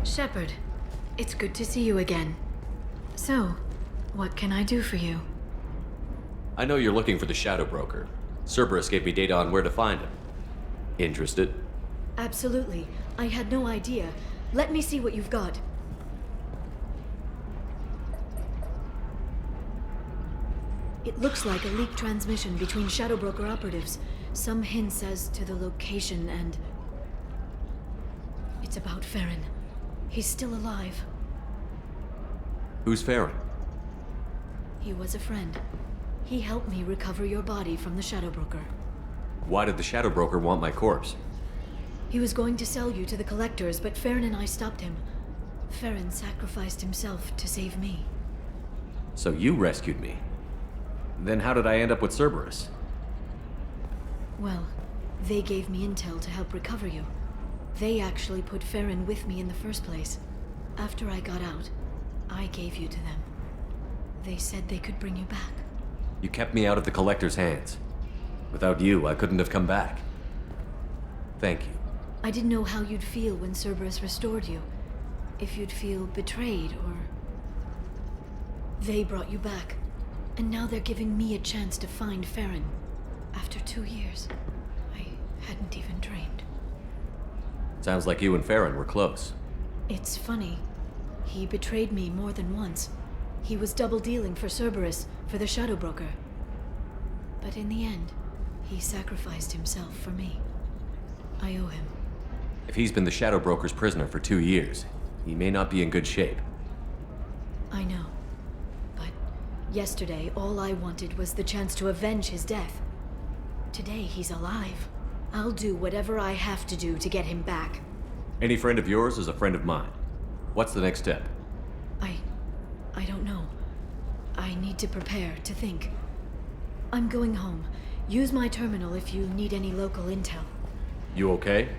Shepard, it's good to see you again. So, what can I do for you? I know you're looking for the Shadow Broker. Cerberus gave me data on where to find him. Interested? Absolutely. I had no idea. Let me see what you've got. It looks like a leaked transmission between Shadow Broker operatives. Some hints as to the location and... It's about Farron. He's still alive. Who's Farron? He was a friend. He helped me recover your body from the Shadow Broker. Why did the Shadow Broker want my corpse? He was going to sell you to the collectors, but Farron and I stopped him. Farron sacrificed himself to save me. So you rescued me. Then how did I end up with Cerberus? Well, they gave me intel to help recover you. They actually put Farron with me in the first place. After I got out, I gave you to them. They said they could bring you back. You kept me out of the Collector's hands. Without you, I couldn't have come back. Thank you. I didn't know how you'd feel when Cerberus restored you. If you'd feel betrayed, or... They brought you back. And now they're giving me a chance to find Farron. After 2 years. I hadn't even dreamed. Sounds like you and Farron were close. It's funny. He betrayed me more than once. He was double-dealing for Cerberus, for the Shadow Broker. But in the end, he sacrificed himself for me. I owe him. If he's been the Shadow Broker's prisoner for 2 years, he may not be in good shape. I know. But yesterday, all I wanted was the chance to avenge his death. Today, he's alive. I'll do whatever I have to do to get him back. Any friend of yours is a friend of mine. What's the next step? I don't know. I need to prepare, to think. I'm going home. Use my terminal if you need any local intel. You okay?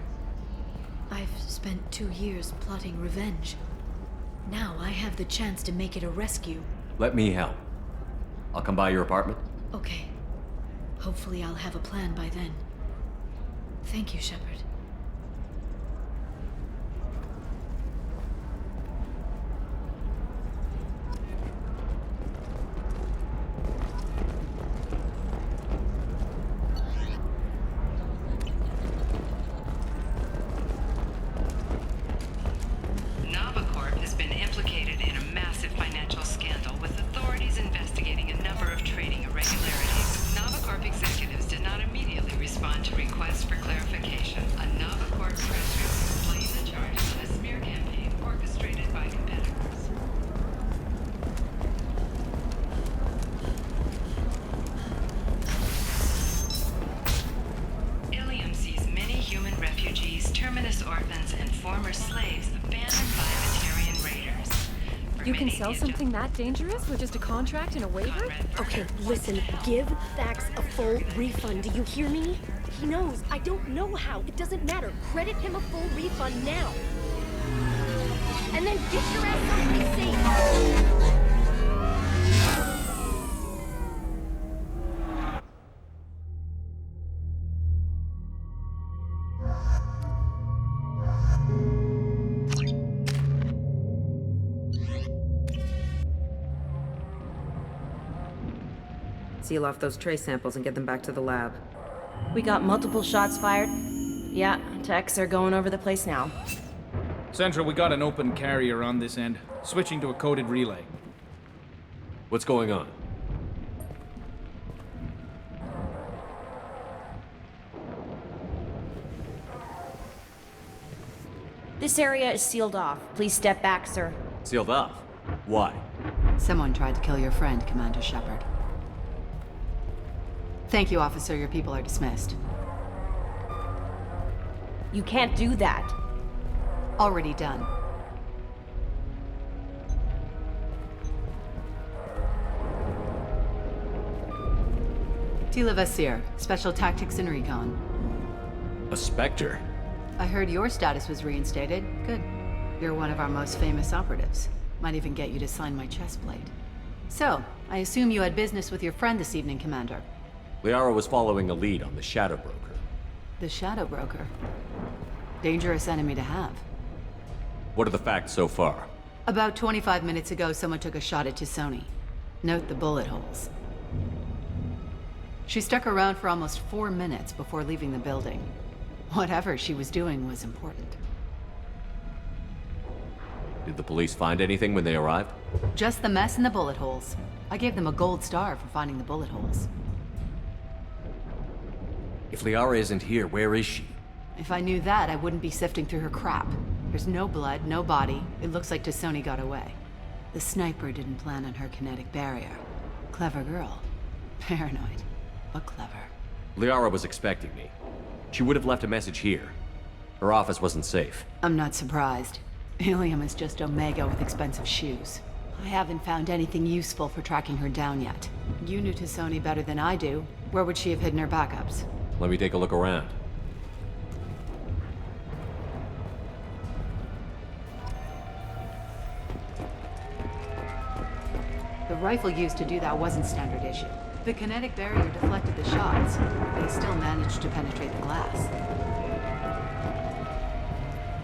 I've spent 2 years plotting revenge. Now I have the chance to make it a rescue. Let me help. I'll come by your apartment. Okay. Hopefully I'll have a plan by then. Thank you, Shepard. You can sell something that dangerous with just a contract and a waiver? Okay, listen, give Thax a full refund, do you hear me? He knows, I don't know how, it doesn't matter. Credit him a full refund now. And then get your ass someplace safe. Seal off those trace samples and get them back to the lab. We got multiple shots fired. Yeah, techs are going over the place now. Central, we got an open carrier on this end. Switching to a coded relay. What's going on? This area is sealed off. Please step back, sir. Sealed off? Why? Someone tried to kill your friend, Commander Shepard. Thank you, officer. Your people are dismissed. You can't do that. Already done. Tila Vasir, Special Tactics and Recon. A Spectre? I heard your status was reinstated. Good. You're one of our most famous operatives. Might even get you to sign my chest plate. So, I assume you had business with your friend this evening, Commander. Liara was following a lead on the Shadow Broker. The Shadow Broker. Dangerous enemy to have. What are the facts so far? About 25 minutes ago, someone took a shot at Sony. Note the bullet holes. She stuck around for almost 4 minutes before leaving the building. Whatever she was doing was important. Did the police find anything when they arrived? Just the mess and the bullet holes. I gave them a gold star for finding the bullet holes. If Liara isn't here, where is she? If I knew that, I wouldn't be sifting through her crap. There's no blood, no body. It looks like Sony got away. The sniper didn't plan on her kinetic barrier. Clever girl. Paranoid, but clever. Liara was expecting me. She would have left a message here. Her office wasn't safe. I'm not surprised. Helium is just Omega with expensive shoes. I haven't found anything useful for tracking her down yet. You knew Sony better than I do. Where would she have hidden her backups? Let me take a look around. The rifle used to do that wasn't standard issue. The kinetic barrier deflected the shots. They still managed to penetrate the glass.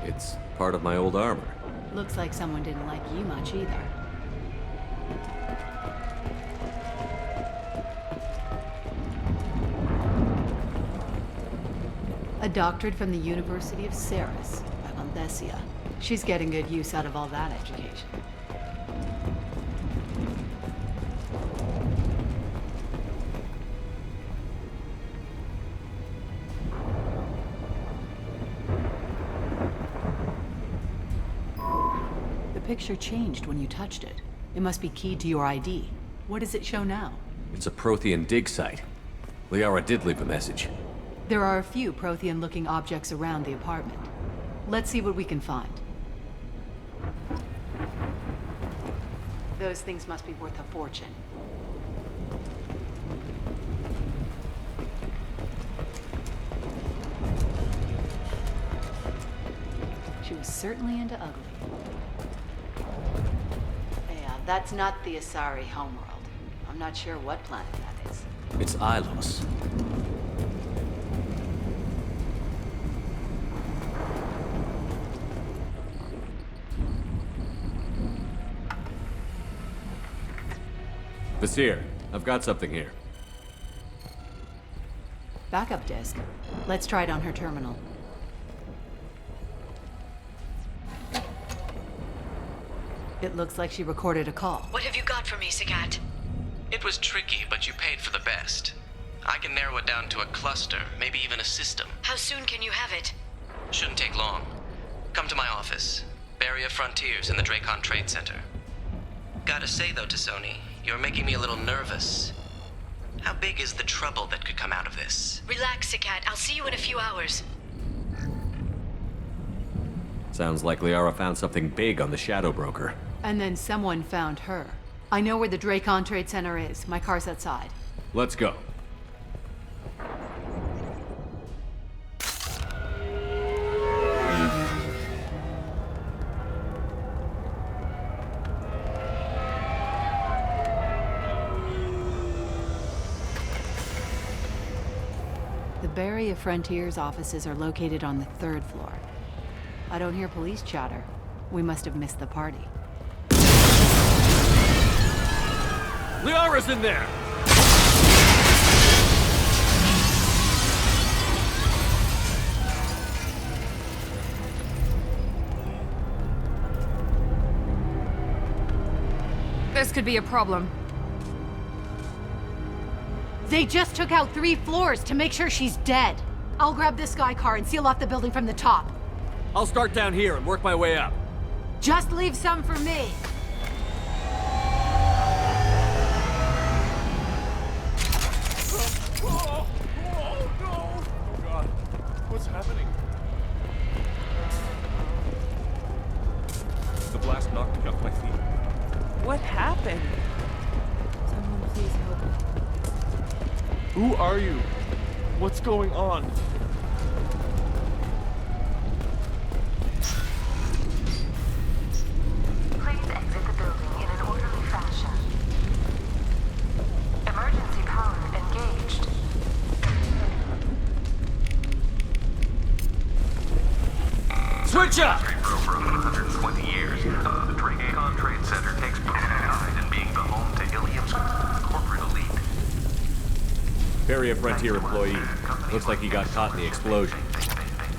It's part of my old armor. Looks like someone didn't like you much either. A doctorate from the University of Ceres, Andesia. She's getting good use out of all that education. The picture changed when you touched it. It must be keyed to your ID. What does it show now? It's a Prothean dig site. Liara did leave a message. There are a few Prothean-looking objects around the apartment. Let's see what we can find. Those things must be worth a fortune. She was certainly into ugly. Yeah, that's not the Asari homeworld. I'm not sure what planet that is. It's Ilos. Vasir, I've got something here. Backup disk. Let's try it on her terminal. It looks like she recorded a call. What have you got for me, Sagat? It was tricky, but you paid for the best. I can narrow it down to a cluster, maybe even a system. How soon can you have it? Shouldn't take long. Come to my office. Barrier Frontiers in the Dracon Trade Center. Gotta say though, Sony, you're making me a little nervous. How big is the trouble that could come out of this? Relax, Sagat. I'll see you in a few hours. Sounds like Liara found something big on the Shadow Broker. And then someone found her. I know where the Dracon Trade Center is. My car's outside. Let's go. The Barrier Frontiers offices are located on the 3rd floor. I don't hear police chatter. We must have missed the party. Liara's in there! This could be a problem. They just took out 3 floors to make sure she's dead. I'll grab this Sky car and seal off the building from the top. I'll start down here and work my way up. Just leave some for me. Oh no! Oh god. What's happening? The blast knocked me off my feet. What happened? Someone please help. Who are you? What's going on? Please exit the building in an orderly fashion. Emergency power engaged. Switch up! 20 years. The Drake-Con Trade Center takes pride in being the home to Ilium's corporate elite. Barrier Frontier employee. Looks like he got caught in the explosion.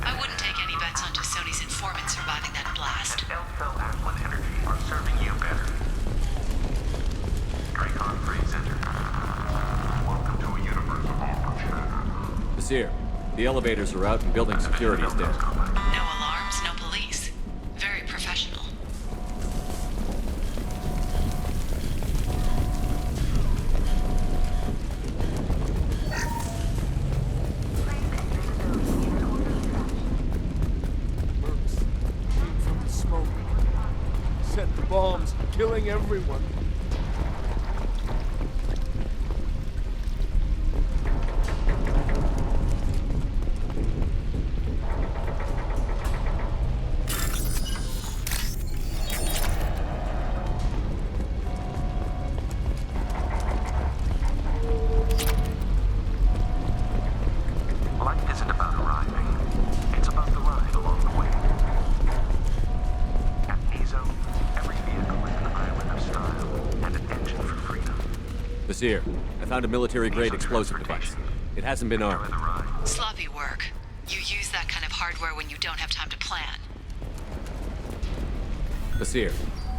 I wouldn't take any bets on Sony's informant surviving that blast. Energy are serving you better. Drake-Con Trade Center. Welcome to a universe of opportunity. Monsieur, the elevators are out and building security is dead. No alarms, no police. Very professional. From the smoke. Set the bombs, killing everyone. Life isn't about arriving. It's about the ride along the way. At Nizo, every vehicle is an island of style and an engine for freedom. Monsieur, I found a military-grade explosive device. It hasn't been armed. Sloppy work. You use that kind of hardware when you don't have time to plan. Monsieur,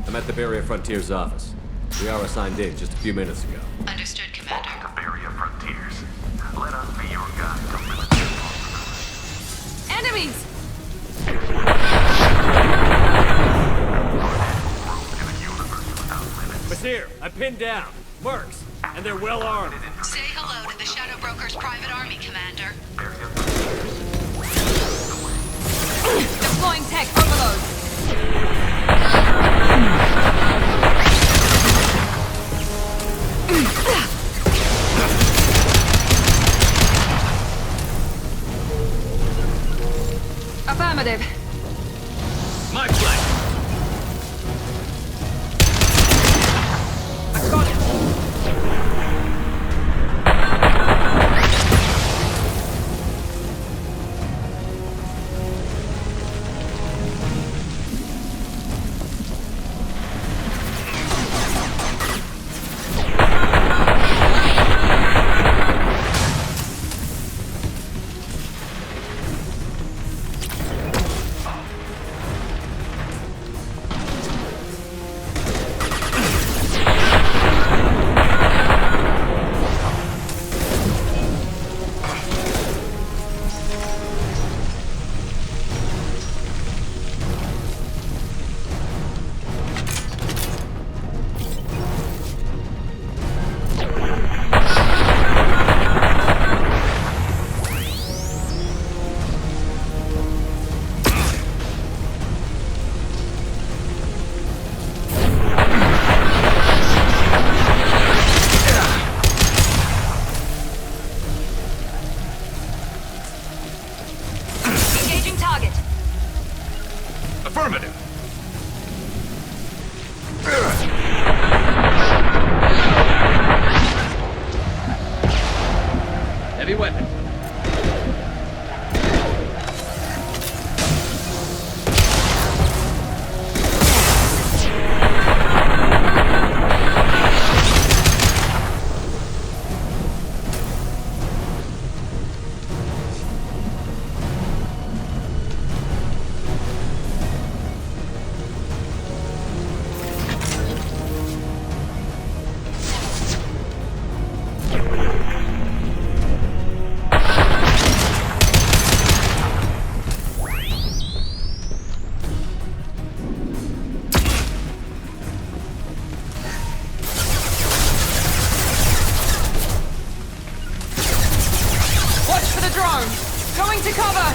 I'm at the Barrier Frontier's office. We are assigned in just a few minutes ago. Understood, Commander. Welcome to Barrier Frontiers. Let us be your guide to military possibilities. Enemies! Monsieur, I'm pinned down. Mercs, and they're well armed. Say hello to the Shadow Broker's private army, Commander. Deploying tech overload. Affirmative. My flank. I got it. Affirmative. Heavy weapon. Going to cover!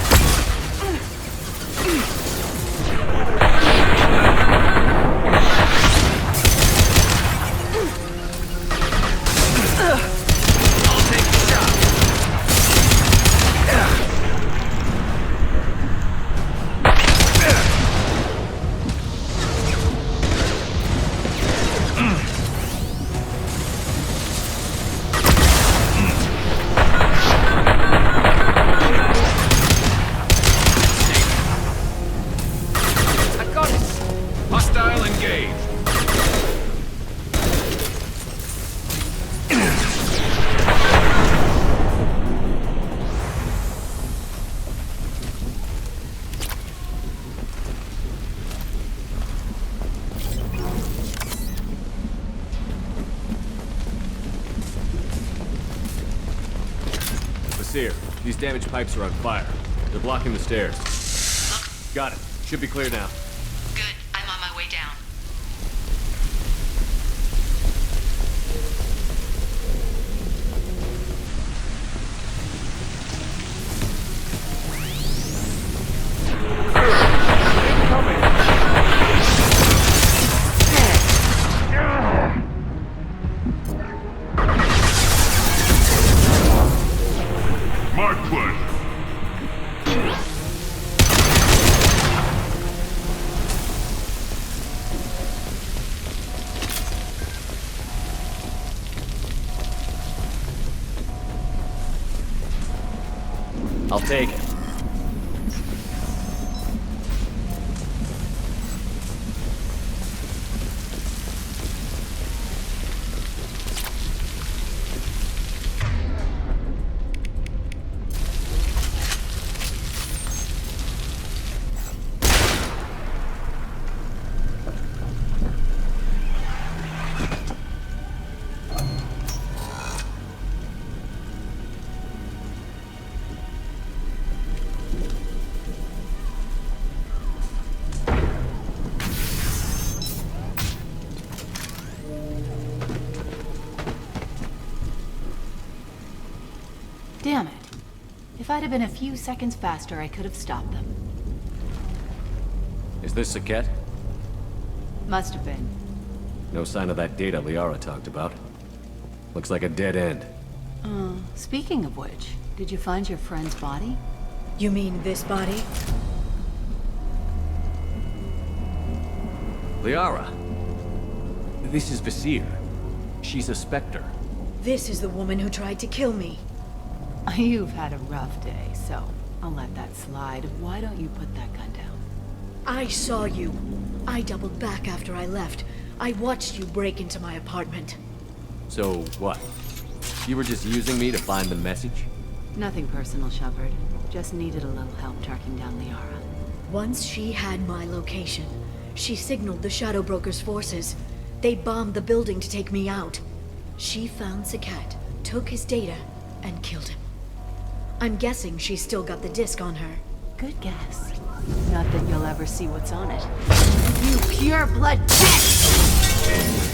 Corsair. These damaged pipes are on fire. They're blocking the stairs. Got it. Should be clear now. Good. I'm on my way down. Mark push. I'll take it. Damn it. If I'd have been a few seconds faster, I could have stopped them. Is this Saket? Must have been. No sign of that data Liara talked about. Looks like a dead end. Speaking of which, did you find your friend's body? You mean this body? Liara! This is Visir. She's a Spectre. This is the woman who tried to kill me. You've had a rough day, so I'll let that slide. Why don't you put that gun down? I saw you. I doubled back after I left. I watched you break into my apartment. So, what? You were just using me to find the message? Nothing personal, Shepard. Just needed a little help tracking down Liara. Once she had my location, she signaled the Shadow Broker's forces. They bombed the building to take me out. She found Saket, took his data, and killed him. I'm guessing she's still got the disc on her. Good guess. Not that you'll ever see what's on it. You pure blood bitch!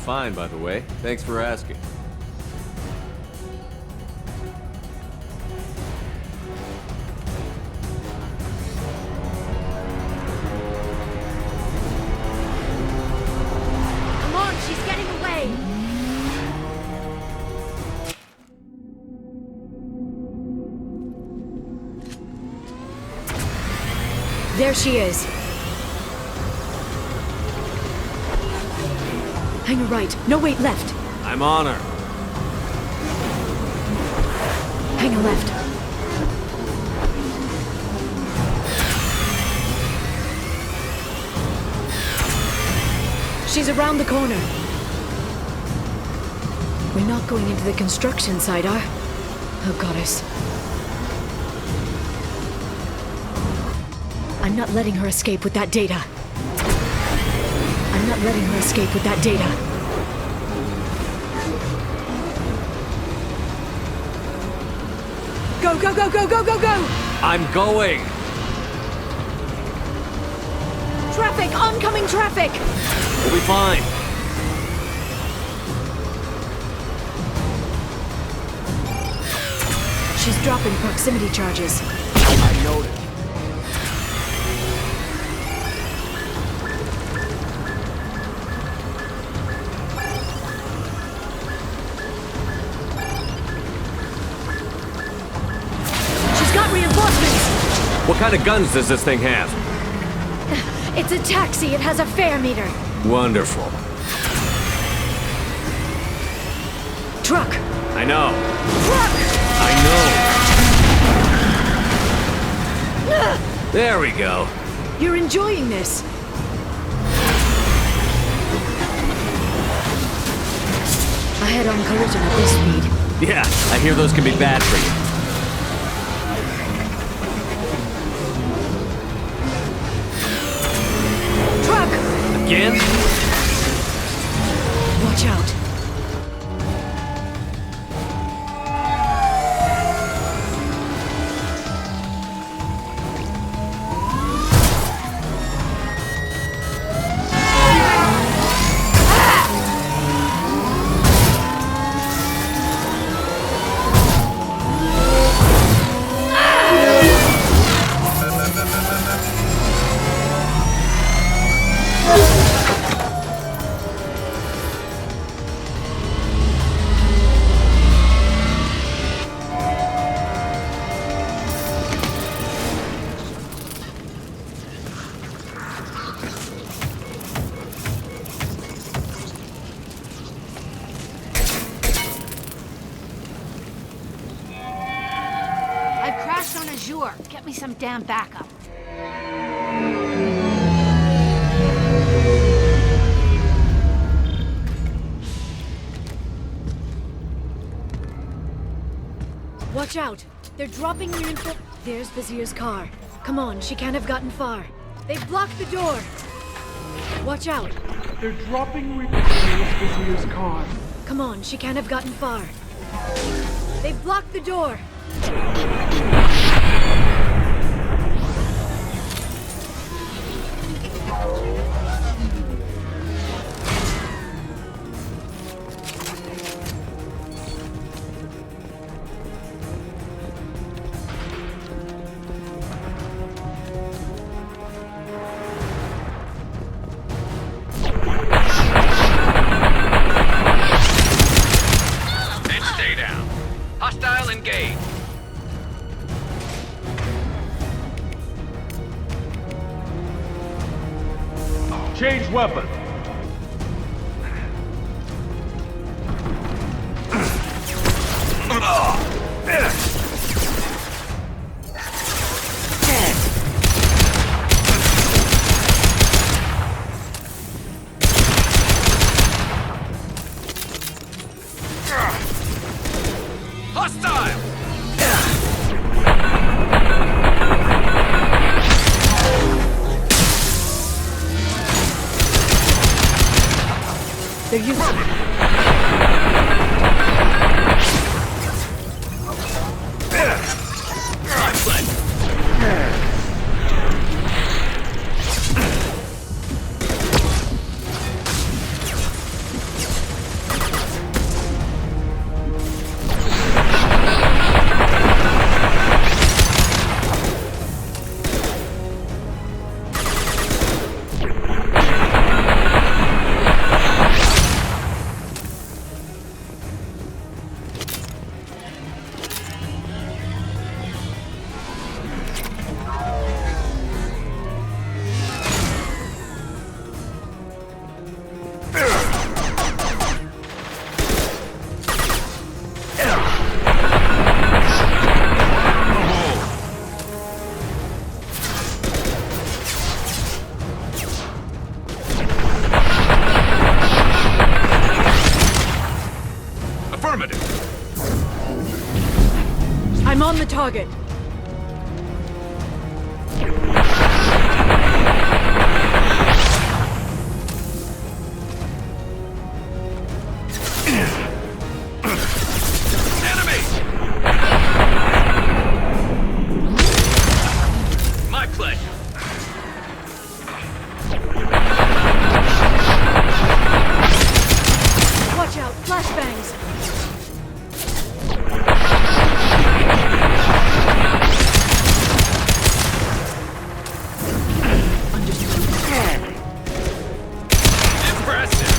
fine, by the way. Thanks for asking. Come on, she's getting away! There she is. Hang a right. No, wait, left. I'm on her. Hang a left. She's around the corner. We're not going into the construction site, are? Oh, goddess. I'm not letting her escape with that data. I'm not letting her escape with that data. Go, go, go, go, go, go, go! I'm going! Traffic! Oncoming traffic! We'll be fine. She's dropping proximity charges. I noticed. What kind of guns does this thing have? It's a taxi. It has a fare meter. Wonderful. Truck. I know. Truck! I know. There we go. You're enjoying this. A head-on collision at this speed. Yeah, I hear those can be bad for you. Again? Watch out. Get me some damn backup. Watch out! They're dropping reinforcements. There's Vizier's car. Come on, she can't have gotten far. They've blocked the door. Watch out! They're dropping Vizier's car. Come on, she can't have gotten far. They've blocked the door. Change weapon. They're using it. target. My pleasure. Watch out, flashbangs. Impressive.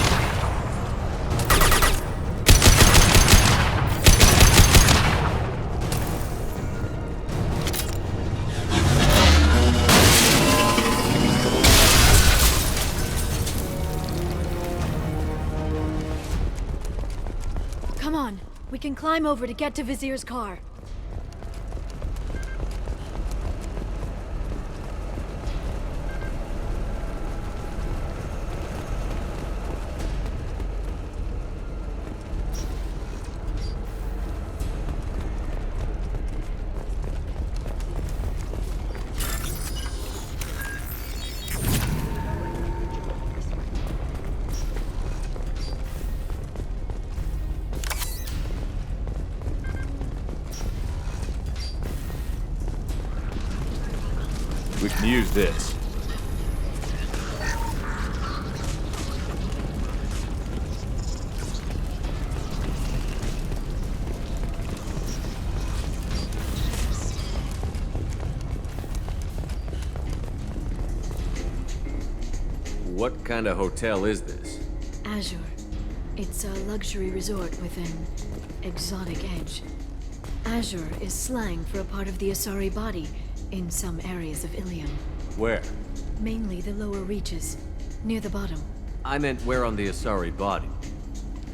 Come on, we can climb over to get to Vizier's car. We can use this. What kind of hotel is this? Azure. It's a luxury resort with an exotic edge. Azure is slang for a part of the Asari body in some areas of Ilium. Where? Mainly the lower reaches, near the bottom. I meant where on the Asari body.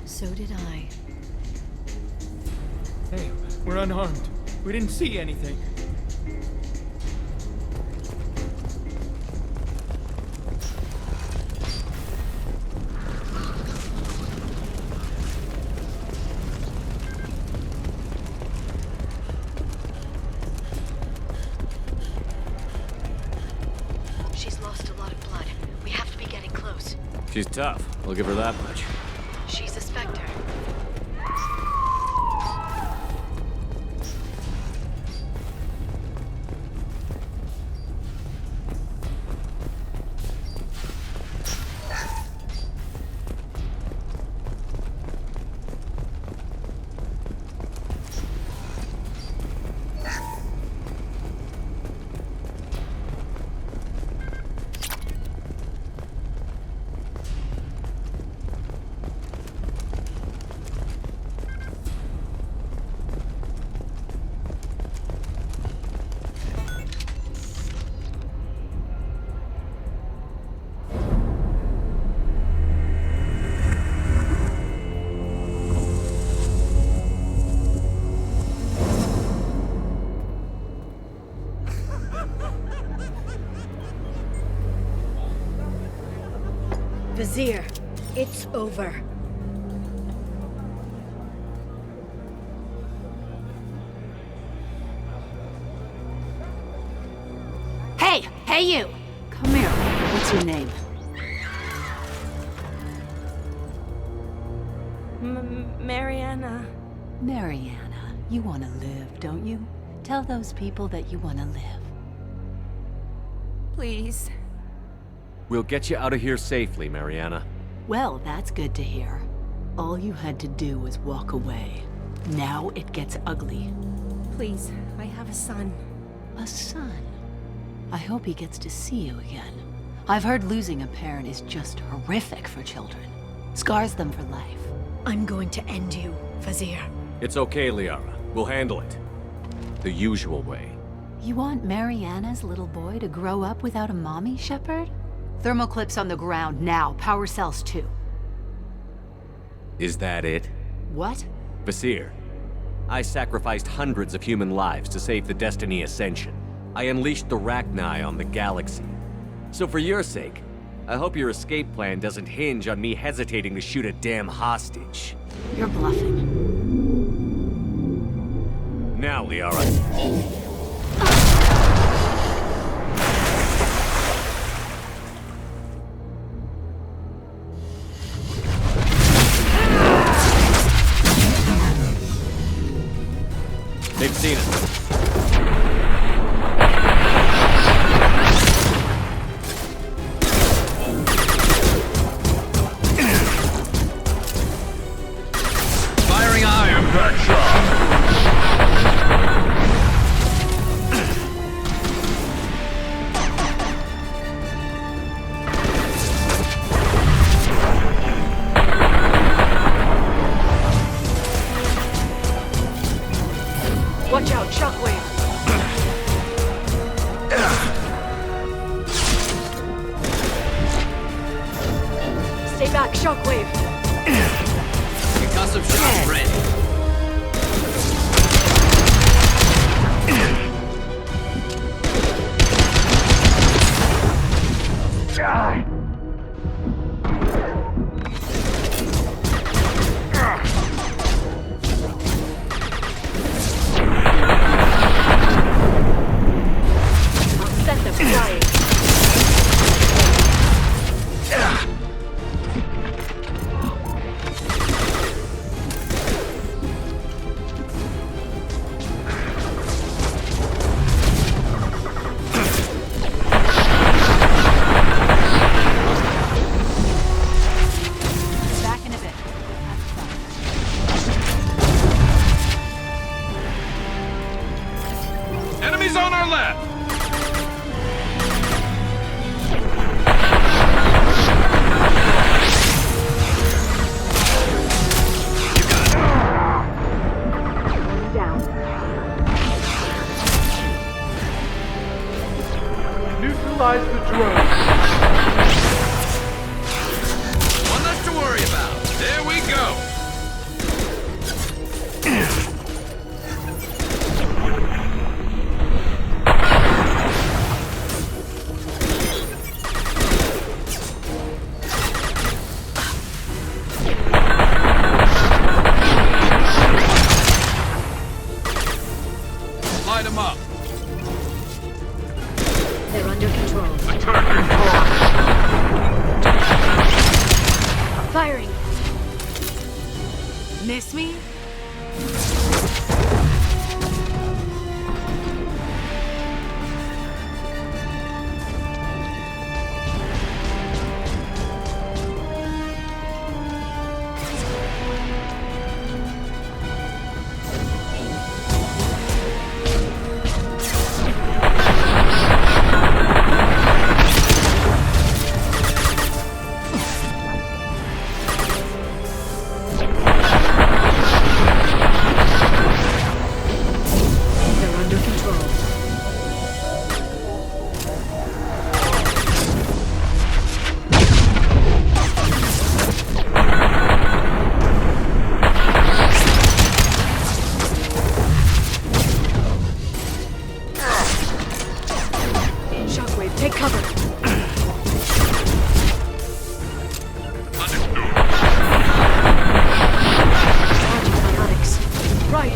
So did I. Hey, we're unarmed. We didn't see anything. She's lost a lot of blood. We have to be getting close. She's tough. I'll give her that much. She's a Spectre. Vizier, it's over. Hey you! Come here. What's your name? Mariana. Mariana. You want to live, don't you? Tell those people that you want to live. Please. We'll get you out of here safely, Mariana. Well, that's good to hear. All you had to do was walk away. Now it gets ugly. Please, I have a son. A son? I hope he gets to see you again. I've heard losing a parent is just horrific for children. Scars them for life. I'm going to end you, Vizier. It's okay, Liara. We'll handle it. The usual way. You want Mariana's little boy to grow up without a mommy, Shepard? Thermoclips on the ground now. Power cells too. Is that it? What? Vizier, I sacrificed hundreds of human lives to save the Destiny Ascension. I unleashed the Rachni on the galaxy. So for your sake, I hope your escape plan doesn't hinge on me hesitating to shoot a damn hostage. You're bluffing. Now, Liara. They've seen us. Firing iron. Impact shot. Watch out, shockwave! Stay back, shockwave! Concussive shot ready. Set them flying. Back in a bit. Enemies on our left. Neutralize the drone. One less to worry about. There we go. Light them up. They're under control. Firing! Miss me? Take cover. Antibiotics. Right.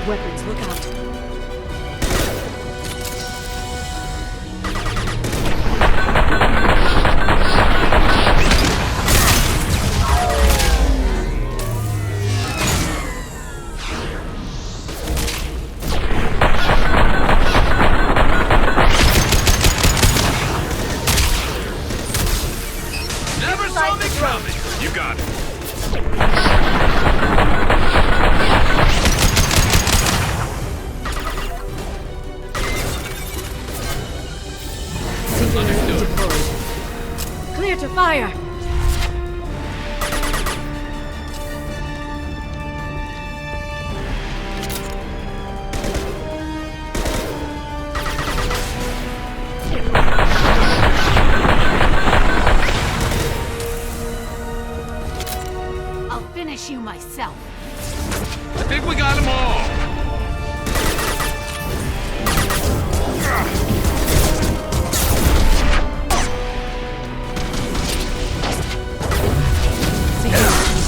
Weapons, look out. Never saw me coming. You got it. you myself. I think we got them all.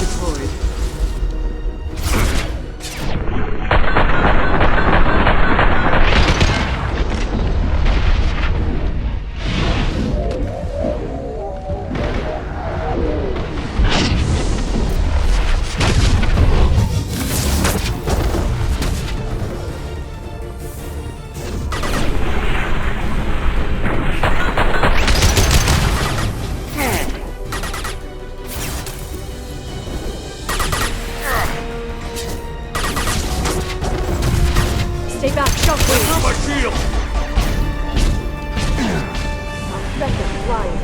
Deployed. Stay back, shockwave! Not my shield! I'll send them flying.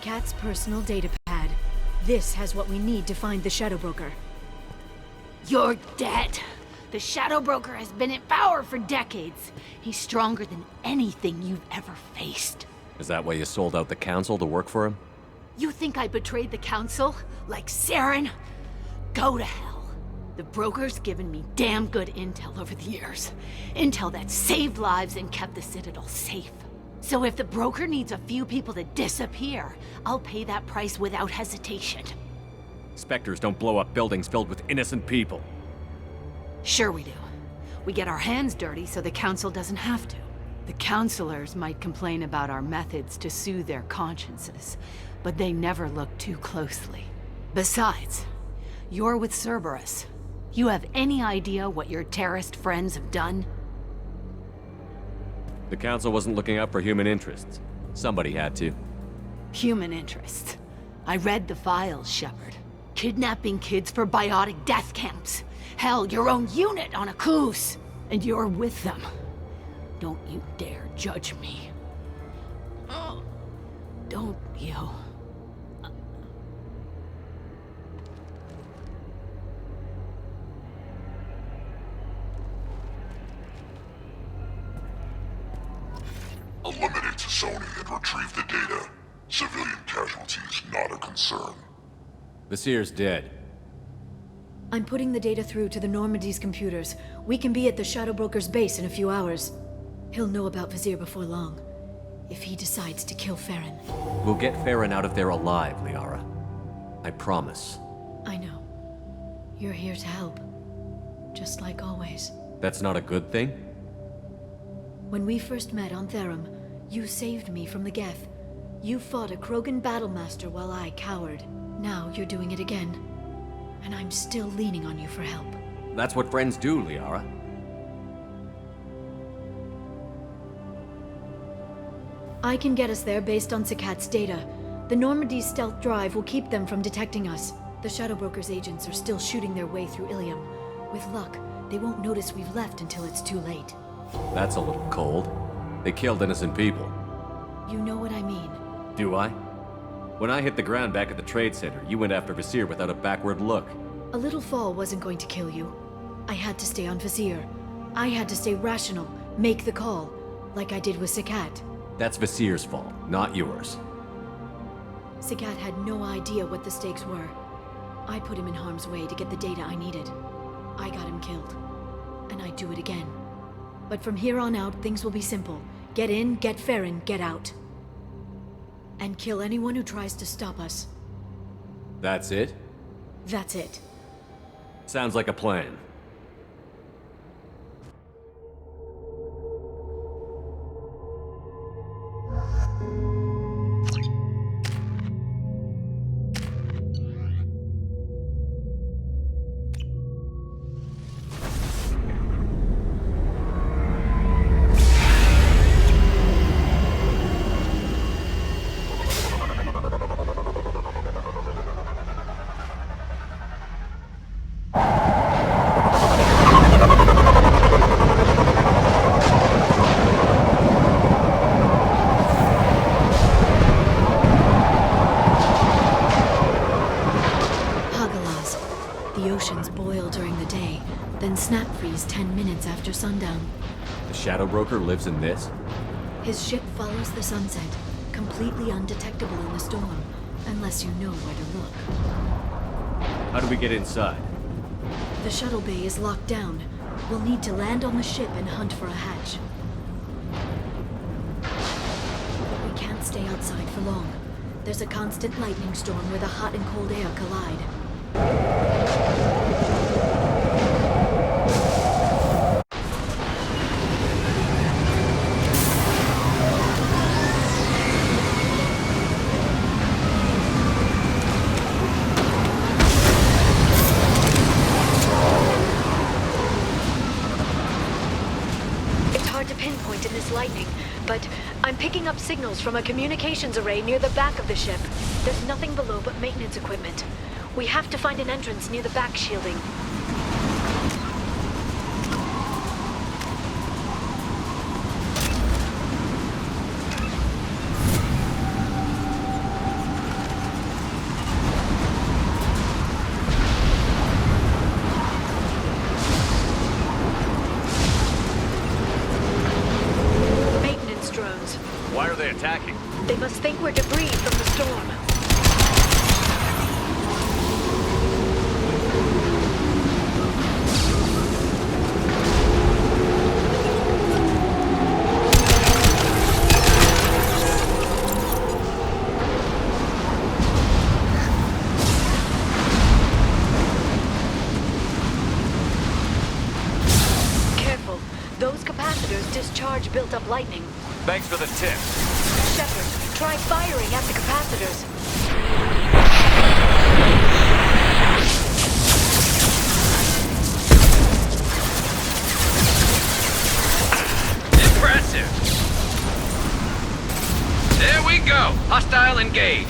Cat's personal data pad. This has what we need to find the Shadow Broker. You're dead. The Shadow Broker has been in power for decades. He's stronger than anything you've ever faced. Is that why you sold out the Council to work for him? You think I betrayed the Council? Like Saren? Go to hell. The Broker's given me damn good intel over the years. Intel that saved lives and kept the Citadel safe. So if the Broker needs a few people to disappear, I'll pay that price without hesitation. Spectres don't blow up buildings filled with innocent people. Sure we do. We get our hands dirty so the Council doesn't have to. The Councilors might complain about our methods to soothe their consciences, but they never look too closely. Besides, you're with Cerberus. You have any idea what your terrorist friends have done? The Council wasn't looking out for human interests. Somebody had to. Human interests. I read the files, Shepard. Kidnapping kids for biotic death camps. Hell, your own unit on a cruise. And you're with them. Don't you dare judge me. Oh, don't you? Eliminate Sony and retrieve the data. Civilian casualties not a concern. The Seer's dead. I'm putting the data through to the Normandy's computers. We can be at the Shadow Broker's base in a few hours. He'll know about Vizier before long. If he decides to kill Farron. We'll get Farron out of there alive, Liara. I promise. I know. You're here to help. Just like always. That's not a good thing? When we first met on Therum, you saved me from the Geth. You fought a Krogan battlemaster while I cowered. Now you're doing it again. And I'm still leaning on you for help. That's what friends do, Liara. I can get us there based on Sakat's data. The Normandy's stealth drive will keep them from detecting us. The Shadow Broker's agents are still shooting their way through Ilium. With luck, they won't notice we've left until it's too late. That's a little cold. They killed innocent people. You know what I mean. Do I? When I hit the ground back at the trade center, you went after Vizier without a backward look. A little fall wasn't going to kill you. I had to stay on Vizier. I had to stay rational, make the call, like I did with Sakat. That's Vizier's fault, not yours. Sakat had no idea what the stakes were. I put him in harm's way to get the data I needed. I got him killed. And I'd do it again. But from here on out, things will be simple. Get in, get Farron, get out. And kill anyone who tries to stop us. That's it? That's it. Sounds like a plan. Snap freeze 10 minutes after sundown. The Shadow Broker lives in this? His ship follows the sunset, completely undetectable in the storm, unless you know where to look. How do we get inside? The shuttle bay is locked down. We'll need to land on the ship and hunt for a hatch. We can't stay outside for long. There's a constant lightning storm where the hot and cold air collide. But I'm picking up signals from a communications array near the back of the ship. There's nothing below but maintenance equipment. We have to find an entrance near the back shielding. Attacking. They must think we're debris from the storm. Careful. Those capacitors discharge built-up lightning. Thanks for the tip. Shepard, try firing at the capacitors. Impressive! There we go! Hostile engaged!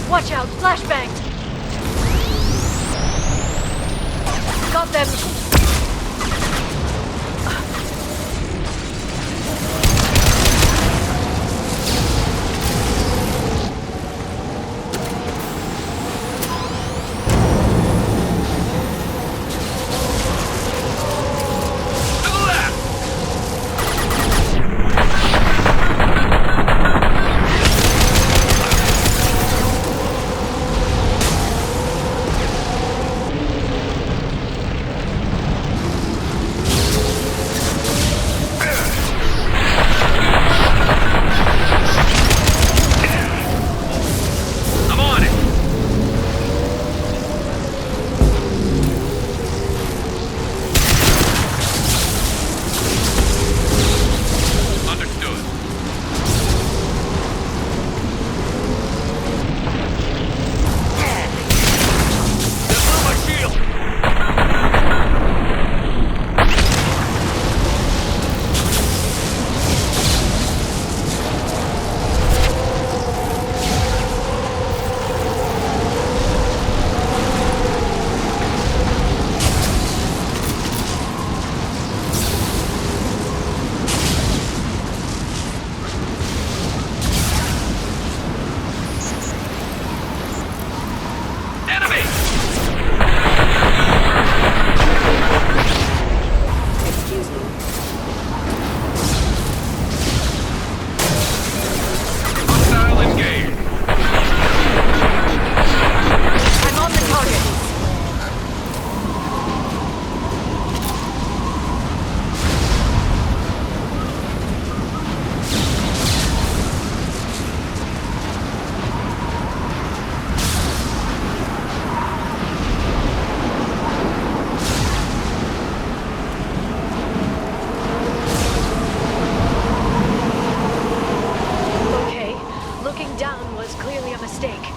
Watch out! Flashbang! Got them! mistake.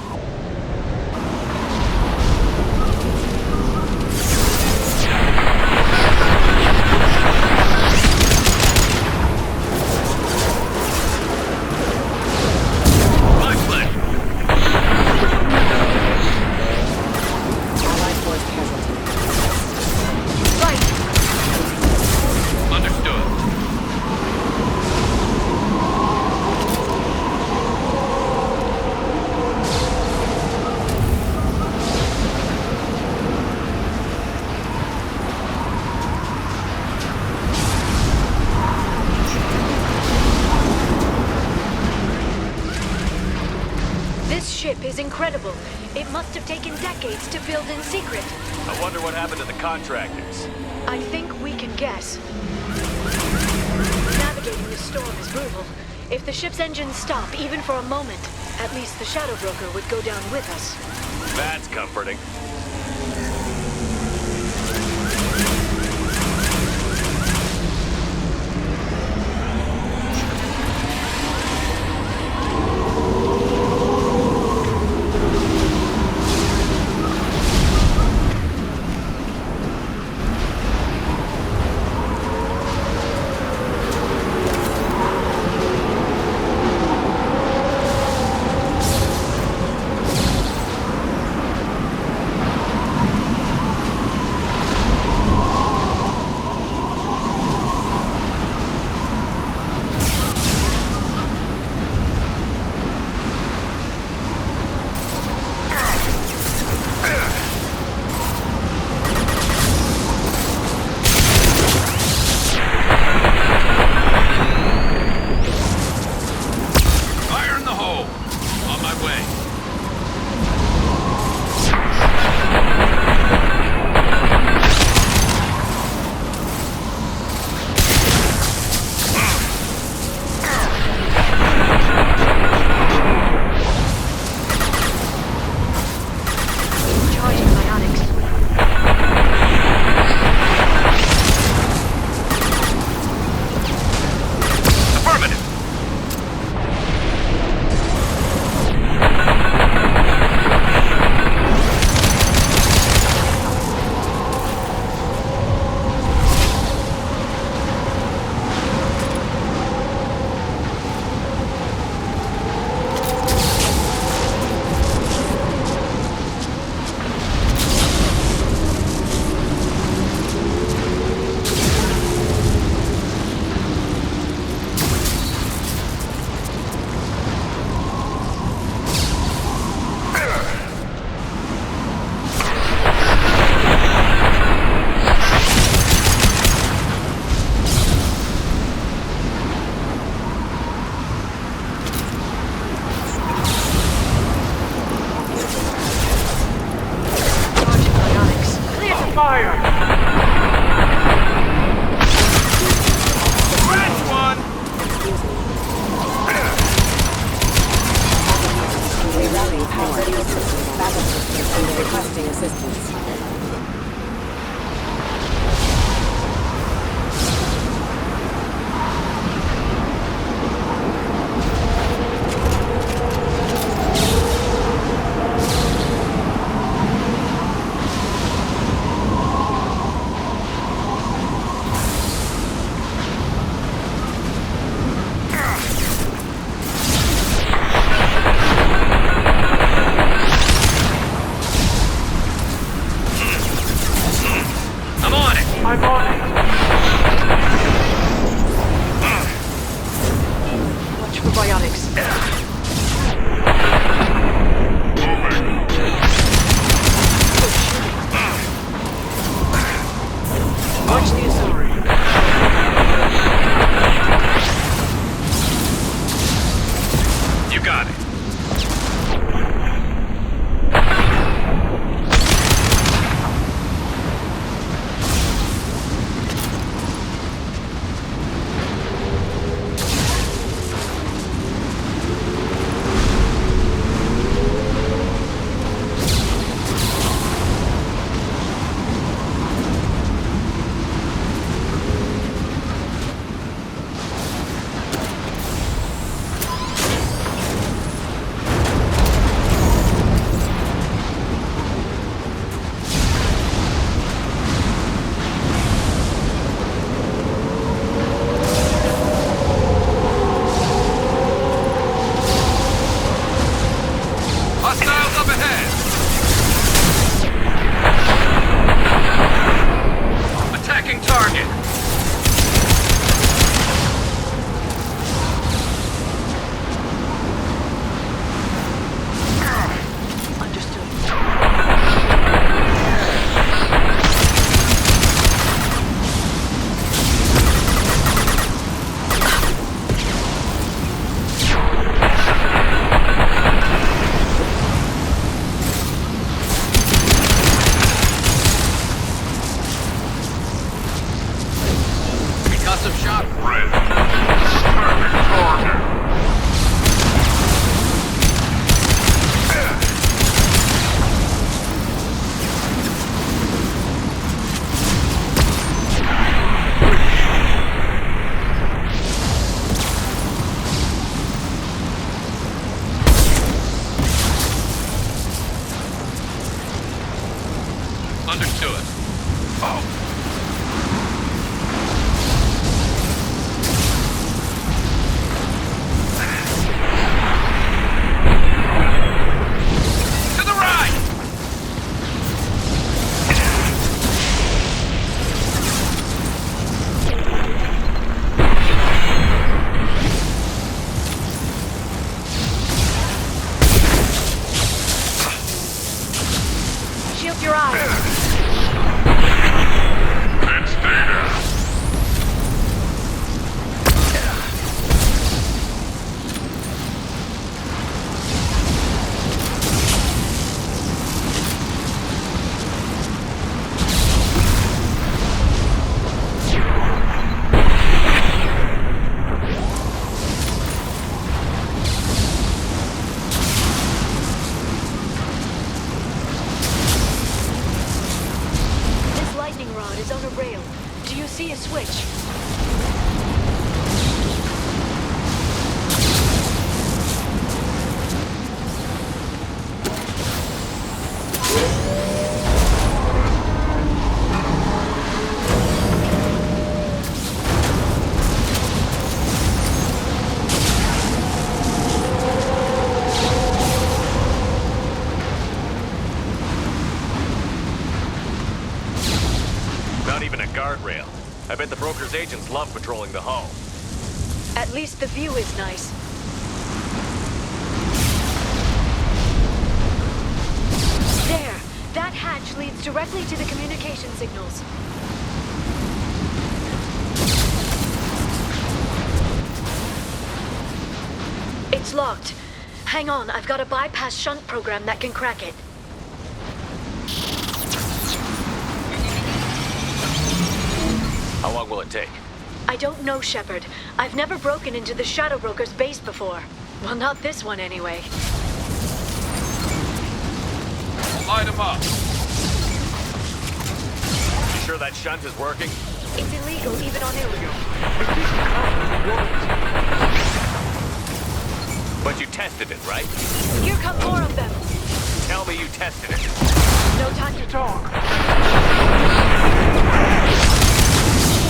Is incredible. It must have taken decades to build in secret. I wonder what happened to the contractors. I think we can guess. Navigating this storm is brutal. If the ship's engines stop, even for a moment, at least the Shadow Broker would go down with us. That's comforting. Understood. Oh. Guardrail. I bet the broker's agents love patrolling the hull. At least the view is nice. There! That hatch leads directly to the communication signals. It's locked. Hang on, I've got a bypass shunt program that can crack it. How long will it take? I don't know, Shepard. I've never broken into the Shadow Broker's base before. Well, not this one anyway. Light him up. You sure that shunt is working? It's illegal even on Ilium. But you tested it, right? Here come more of them. Tell me you tested it. No time to talk.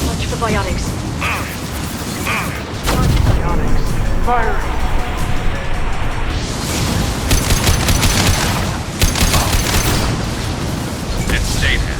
Watch for biotics. Biotics. Fire. It's Satan.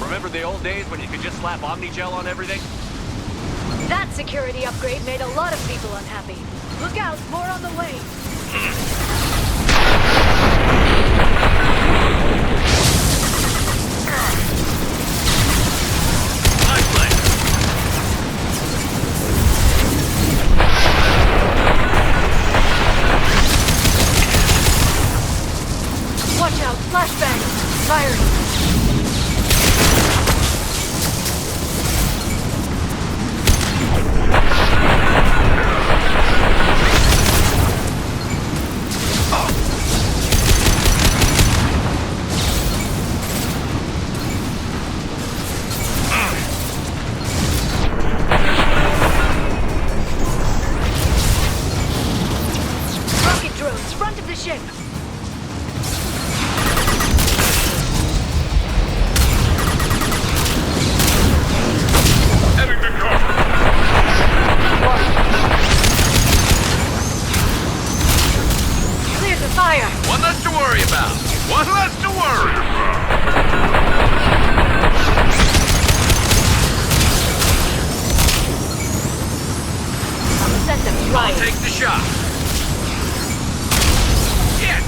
Remember the old days when you could just slap Omnigel on everything? That security upgrade made a lot of people unhappy. Look out, more on the way. Watch out, flashbang! Firing! I'll take the shot. Get!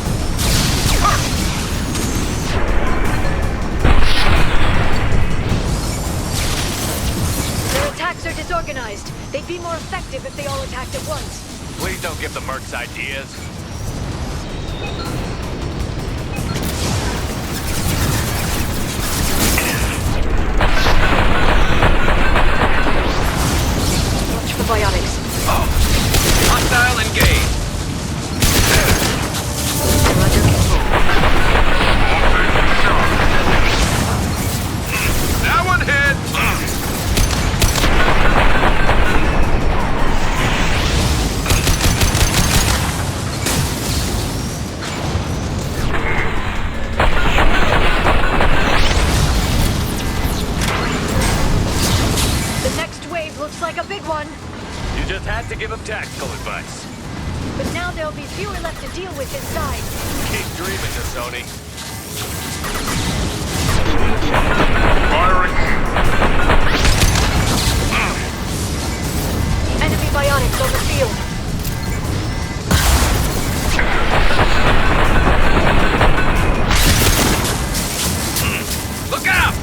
Their attacks are disorganized. They'd be more effective if they all attacked at once. Please don't give the mercs ideas. have to give him tactical advice. But now there'll be fewer left to deal with inside. Keep dreaming, Sony. Firing. Enemy bionics on the field. Look out!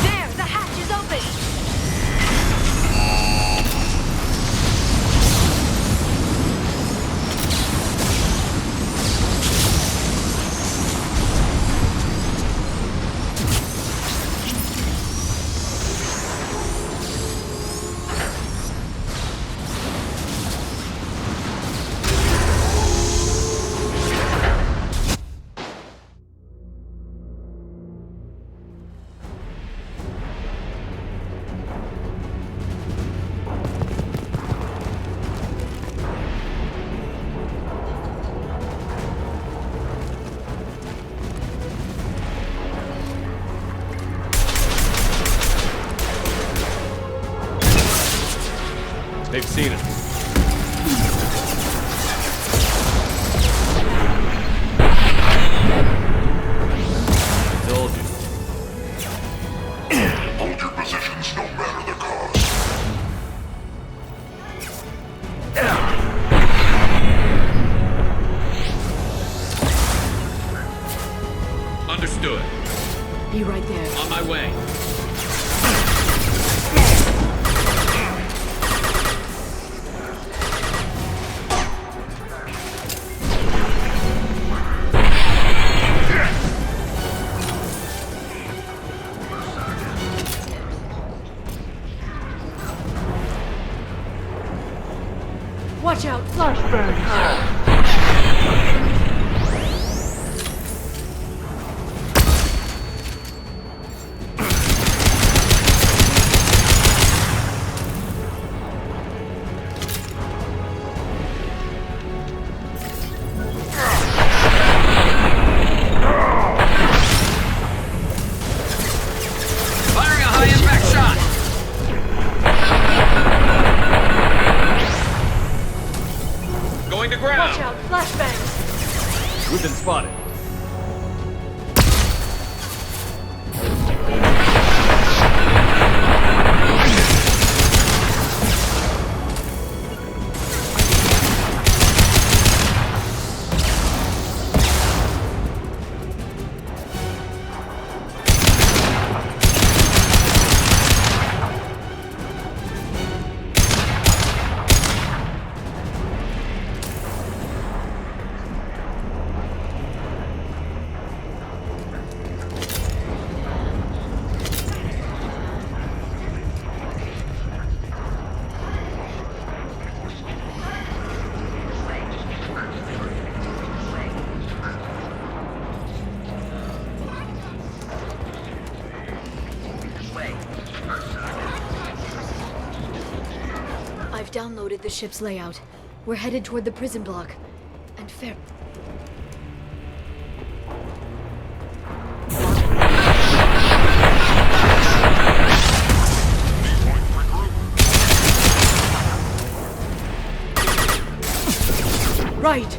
There, the hatch is open. They've seen it. I told you. Hold your positions no matter the cost. Understood. Be right there. On my way. Watch out, flashbang. Firing a high-impact shot! Going to ground! Watch out, flashbangs. We've been spotted. I've downloaded the ship's layout. We're headed toward the prison block. And fair. Right!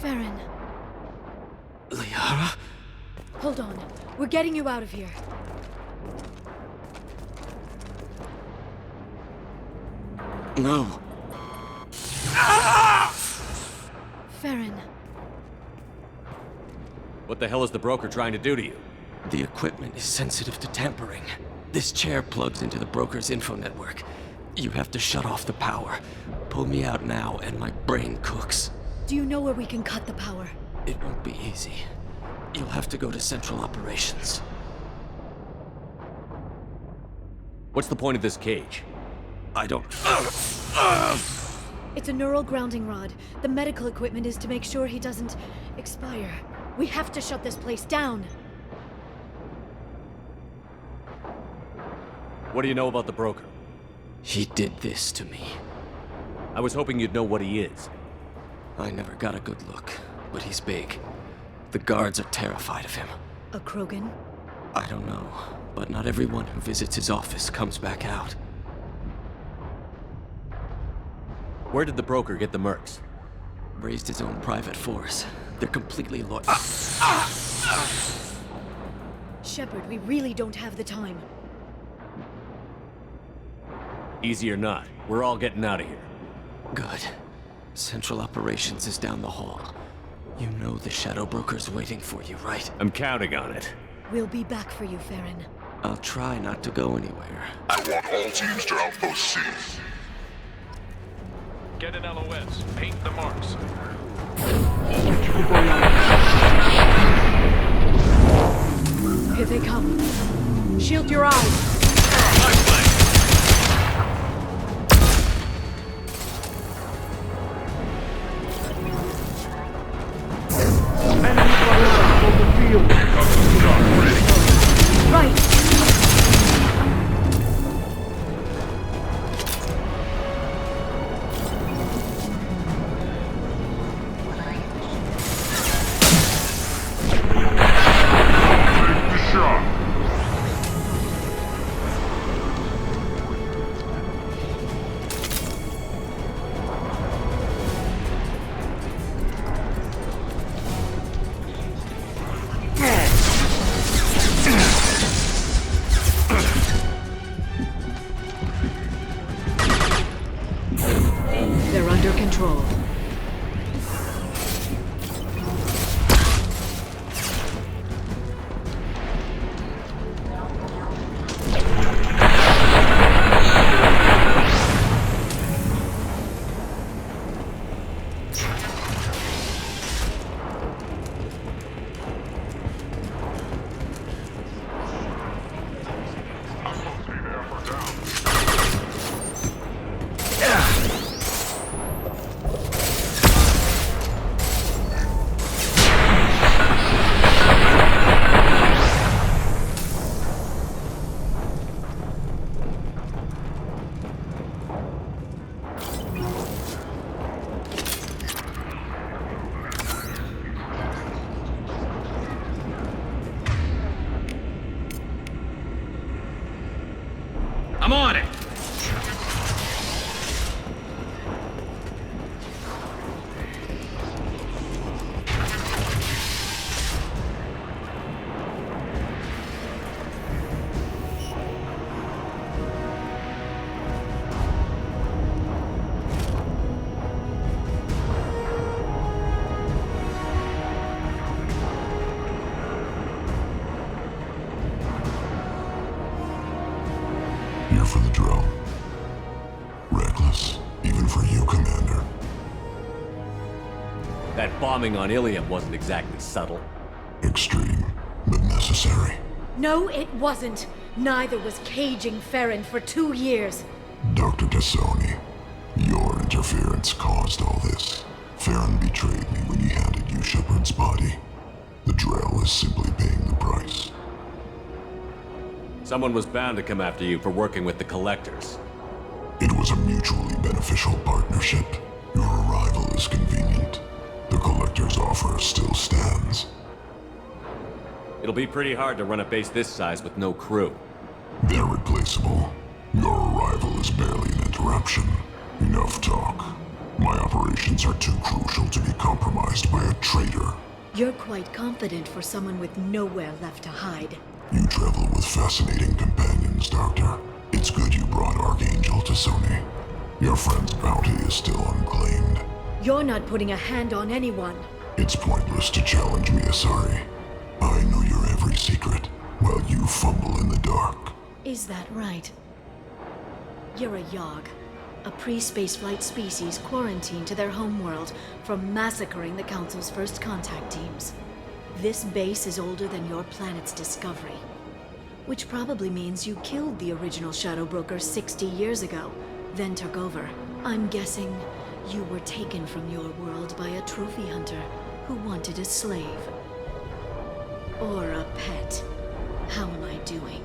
Farron. Liara? Hold on. We're getting you out of here. No. Farron. What the hell is the broker trying to do to you? The equipment is sensitive to tampering. This chair plugs into the broker's info network. You have to shut off the power. Pull me out now and my brain cooks. Do you know where we can cut the power? It won't be easy. You'll have to go to Central Operations. What's the point of this cage? I don't... It's a neural grounding rod. The medical equipment is to make sure he doesn't expire. We have to shut this place down. What do you know about the broker? He did this to me. I was hoping you'd know what he is. I never got a good look, but he's big. The guards are terrified of him. A Krogan? I don't know, but not everyone who visits his office comes back out. Where did the broker get the mercs? Raised his own private force. They're completely loyal. Shepard, we really don't have the time. Easy or not, we're all getting out of here. Good. Central Operations is down the hall. You know the Shadow Broker's waiting for you, right? I'm counting on it. We'll be back for you, Farron. I'll try not to go anywhere. I want all teams to Outpost C. Get an LOS. Paint the marks. Here they come. Shield your eyes. Right. They're under control. I'm on it! Here for the drill. Reckless, even for you, Commander. That bombing on Ilium wasn't exactly subtle. Extreme, but necessary. No, it wasn't. Neither was caging Farron for 2 years. Dr. Tassoni, your interference caused all this. Farron betrayed me when he handed you Shepard's body. The drill is simply paying the price. Someone was bound to come after you for working with the Collectors. It was a mutually beneficial partnership. Your arrival is convenient. The Collector's offer still stands. It'll be pretty hard to run a base this size with no crew. They're replaceable. Your arrival is barely an interruption. Enough talk. My operations plans are too crucial to be compromised by a traitor. You're quite confident for someone with nowhere left to hide. You travel with fascinating companions, Doctor. It's good you brought Archangel to Sony. Your friend's bounty is still unclaimed. You're not putting a hand on anyone. It's pointless to challenge me, Asari. I know your every secret, while you fumble in the dark. Is that right? You're a Yogg, a pre-spaceflight species quarantined to their homeworld from massacring the Council's first contact teams. This base is older than your planet's discovery, which probably means you killed the original Shadow Broker 60 years ago, then took over. I'm guessing you were taken from your world by a trophy hunter who wanted a slave. Or a pet. How am I doing?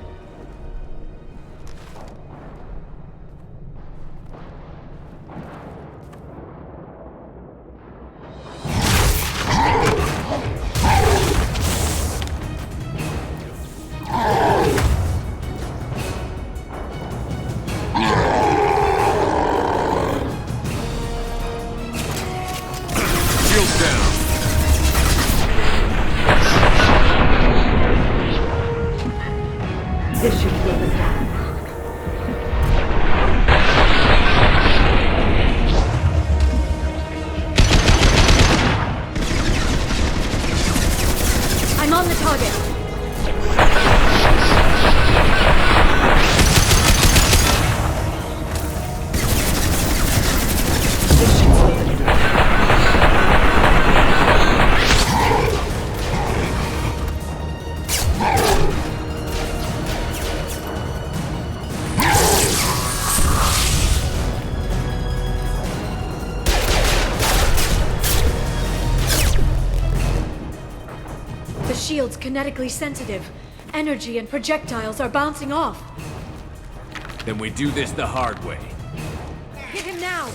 Shield's kinetically sensitive. Energy and projectiles are bouncing off. Then we do this the hard way. Hit him now!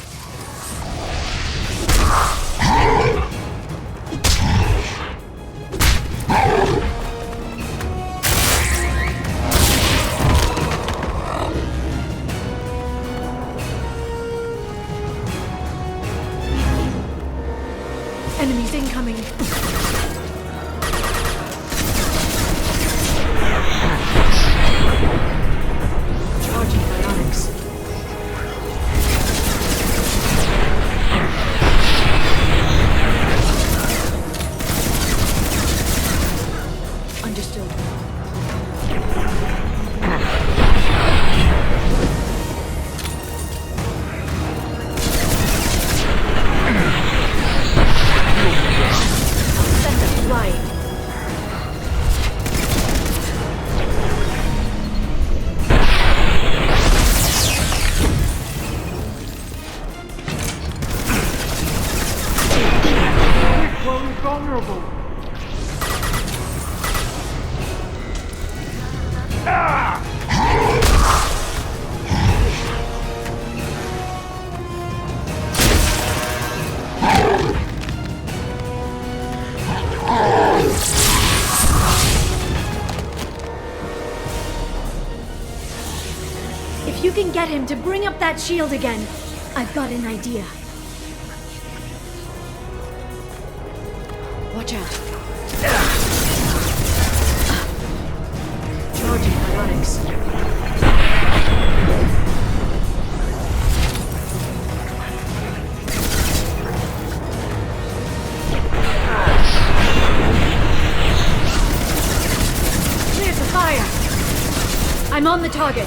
Enemies incoming. If you can get him to bring up that shield again, I've got an idea. Watch out. Charging biotics. Clear to fire. I'm on the target.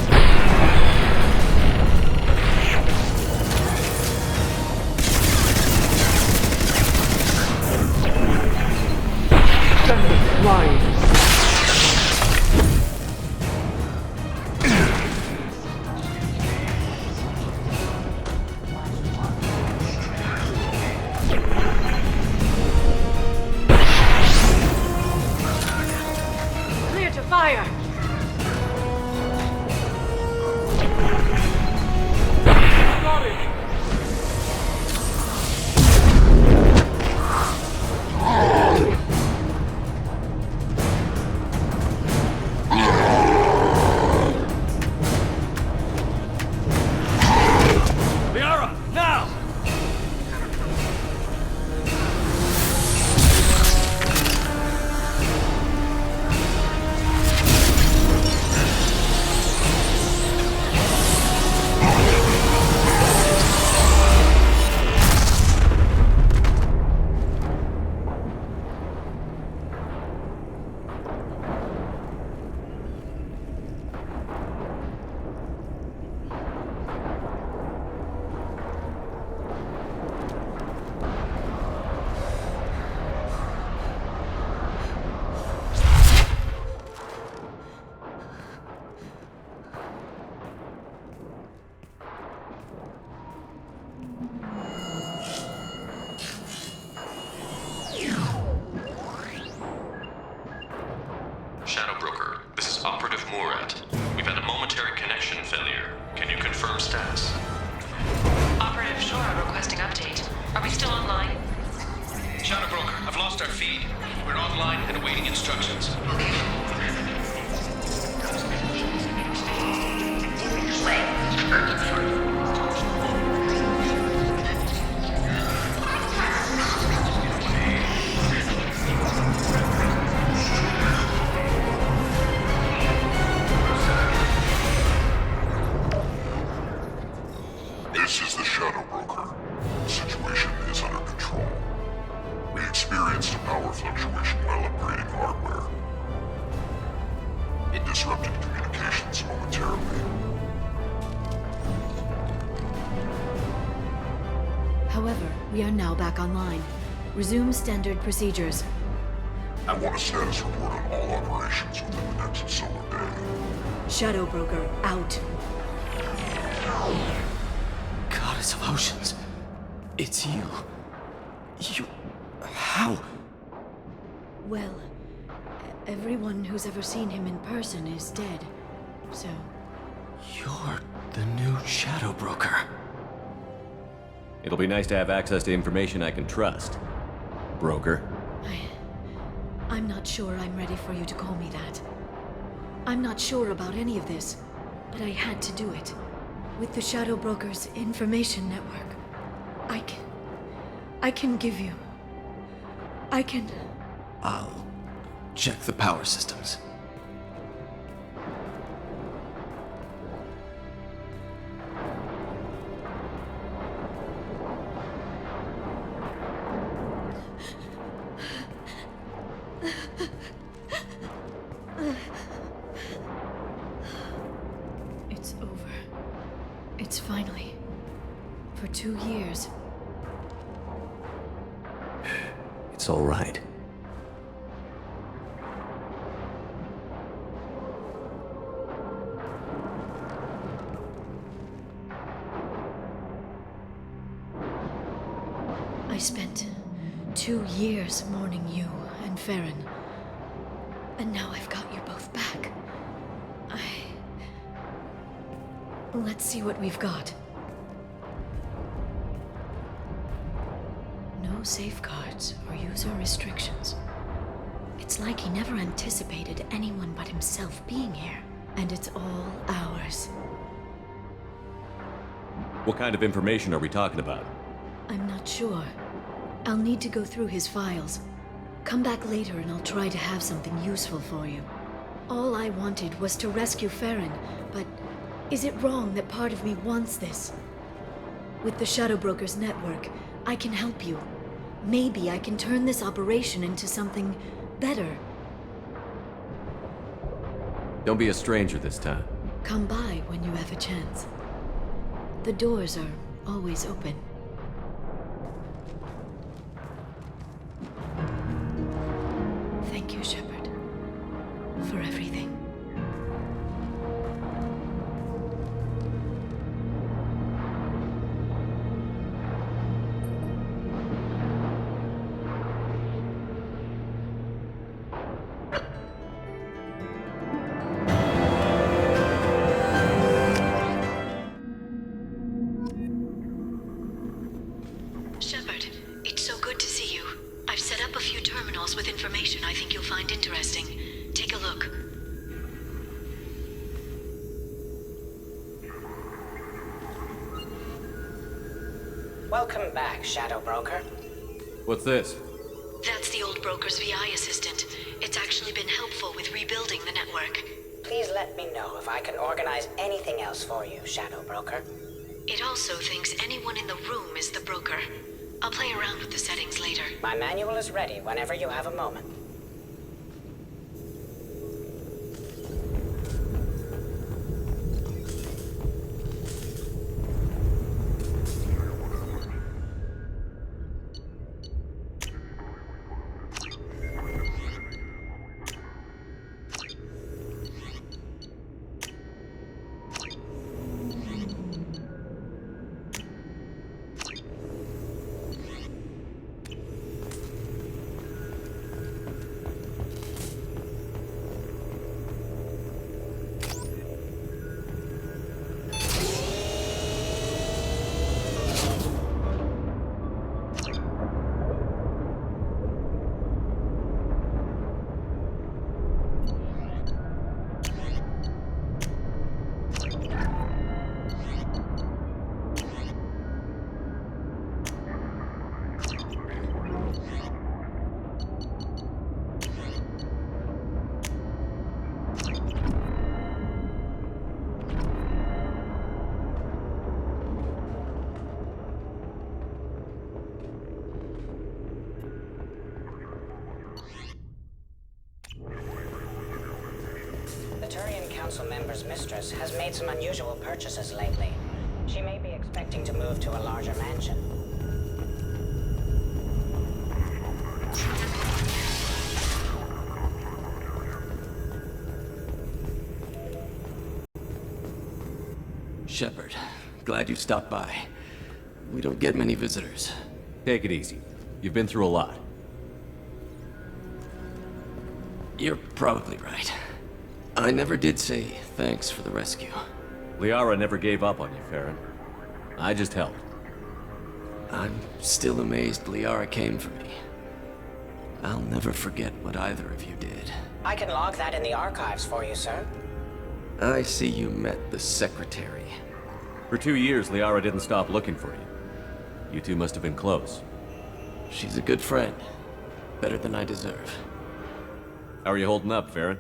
Clear to fire. lost our feed. We're online and awaiting instructions. This is the Shadow Broker. The situation is under control. We experienced a power fluctuation while upgrading hardware. It disrupted communications momentarily. However, we are now back online. Resume standard procedures. I want a status report on all operations within the next solar day. Shadow Broker, out. Goddess of Oceans. It's you. You... How? Well, everyone who's ever seen him in person is dead, so... You're the new Shadow Broker. It'll be nice to have access to information I can trust. Broker. I'm not sure I'm ready for you to call me that. I'm not sure about any of this, but I had to do it. With the Shadow Broker's information network, I can give you... I'll check the power systems. It's over. It's finally... For 2 years. It's all right. I spent 2 years mourning you and Farron. And now I've got you both back. Let's see what we've got. No safeguards or user restrictions. It's like he never anticipated anyone but himself being here. And it's all ours. What kind of information are we talking about? I'm not sure. I'll need to go through his files. Come back later and I'll try to have something useful for you. All I wanted was to rescue Farron, but is it wrong that part of me wants this? With the Shadow Broker's network, I can help you. Maybe I can turn this operation into something better. Don't be a stranger this time. Come by when you have a chance. The doors are always open. Thank you, Shepard, for everything. Shepard, it's so good to see you. I've set up a few terminals with information I think you'll find interesting. Take a look. Welcome back, Shadow Broker. What's this? That's the old broker's VI assistant. It's actually been helpful with rebuilding the network. Please let me know if I can organize anything else for you, Shadow Broker. It also thinks anyone in the room is the broker. I'll play around with the settings later. My manual is ready whenever you have a moment. council member's mistress has made some unusual purchases lately. She may be expecting to move to a larger mansion. Shepard, glad you stopped by. We don't get many visitors. Take it easy. You've been through a lot. You're probably right. I never did say thanks for the rescue. Liara never gave up on you, Farron. I just helped. I'm still amazed Liara came for me. I'll never forget what either of you did. I can log that in the archives for you, sir. I see you met the secretary. For 2 years, Liara didn't stop looking for you. You two must have been close. She's a good friend. Better than I deserve. How are you holding up, Farron?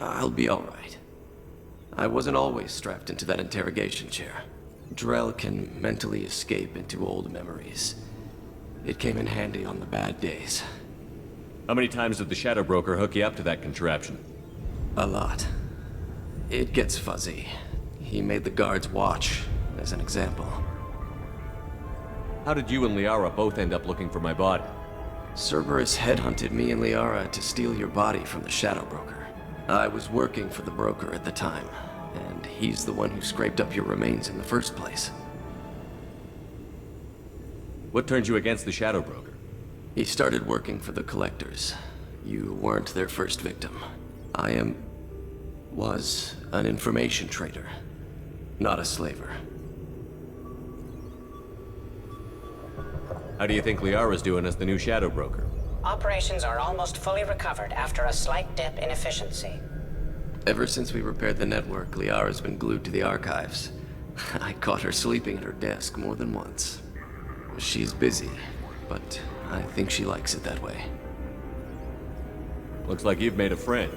I'll be alright. I wasn't always strapped into that interrogation chair. Drell can mentally escape into old memories. It came in handy on the bad days. How many times did the Shadow Broker hook you up to that contraption? A lot. It gets fuzzy. He made the guards watch, as an example. How did you and Liara both end up looking for my body? Cerberus headhunted me and Liara to steal your body from the Shadow Broker. I was working for the broker at the time, and he's the one who scraped up your remains in the first place. What turned you against the Shadow Broker? He started working for the Collectors. You weren't their first victim. I was an information trader, not a slaver. How do you think Liara's doing as the new Shadow Broker? Operations are almost fully recovered after a slight dip in efficiency. Ever since we repaired the network, Liara's been glued to the archives. I caught her sleeping at her desk more than once. She's busy, but I think she likes it that way. Looks like you've made a friend.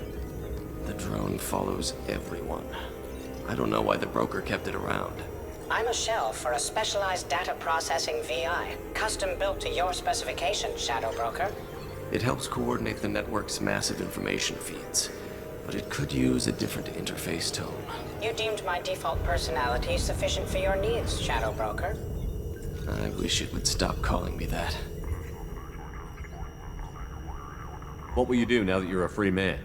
The drone follows everyone. I don't know why the broker kept it around. I'm a shell for a specialized data processing VI, custom built to your specifications, Shadow Broker. It helps coordinate the network's massive information feeds, but it could use a different interface tone. You deemed my default personality sufficient for your needs, Shadow Broker. I wish it would stop calling me that. What will you do now that you're a free man?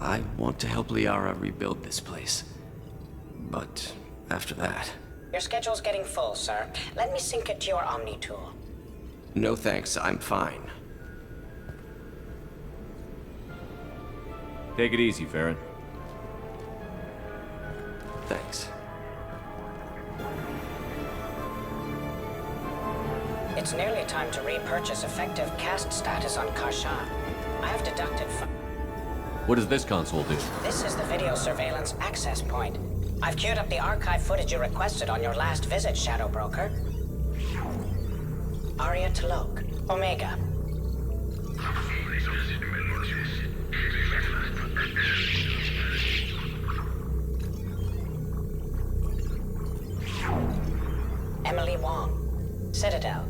I want to help Liara rebuild this place. But after that... Your schedule's getting full, sir. Let me sync it to your Omni tool. No thanks, I'm fine. Take it easy, Farron. Thanks. It's nearly time to repurchase effective cast status on Karshan. I have deducted What does this console do? This is the video surveillance access point. I've queued up the archive footage you requested on your last visit, Shadow Broker. Aria Talok, Omega. Emily Wong, Citadel.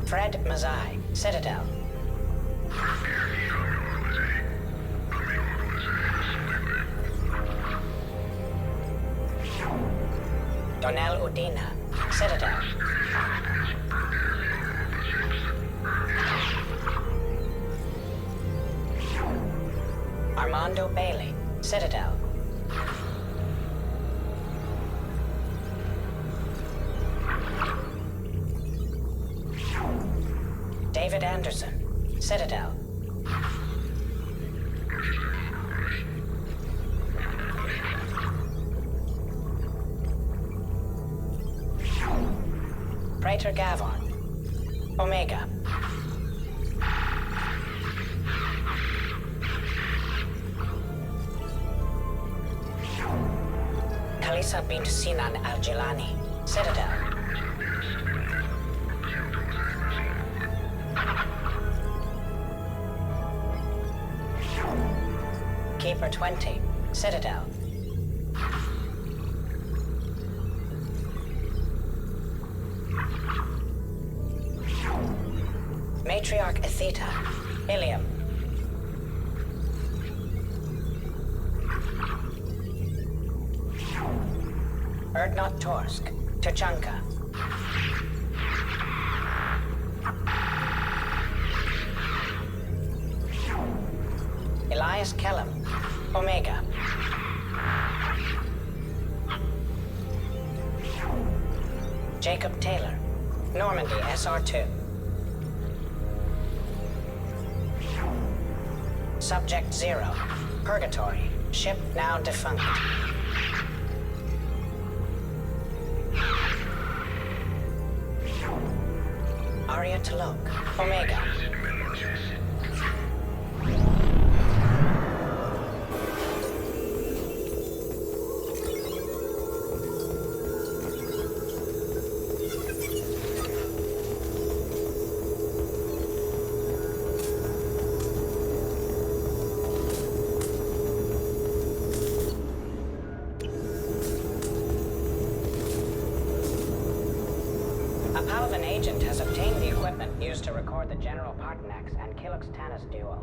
Fred Mazai, Citadel. Donnell Udina, Citadel. Armando Bailey, Citadel. David Anderson, Citadel. Praetor Gavon, Omega. Khalisa bint Sinan Al-Jilani, Citadel. Keeper 20, Citadel. Matriarch Atheta. Ilium. Erdnot Torsk. Tachanka. Elias Kellum. Omega. Jacob Taylor. Normandy SR2. Subject 0. Purgatory. Ship now defunct. Arya Talok. Omega. Palvan agent has obtained the equipment used to record the General Partenax and Killux Tanis duel.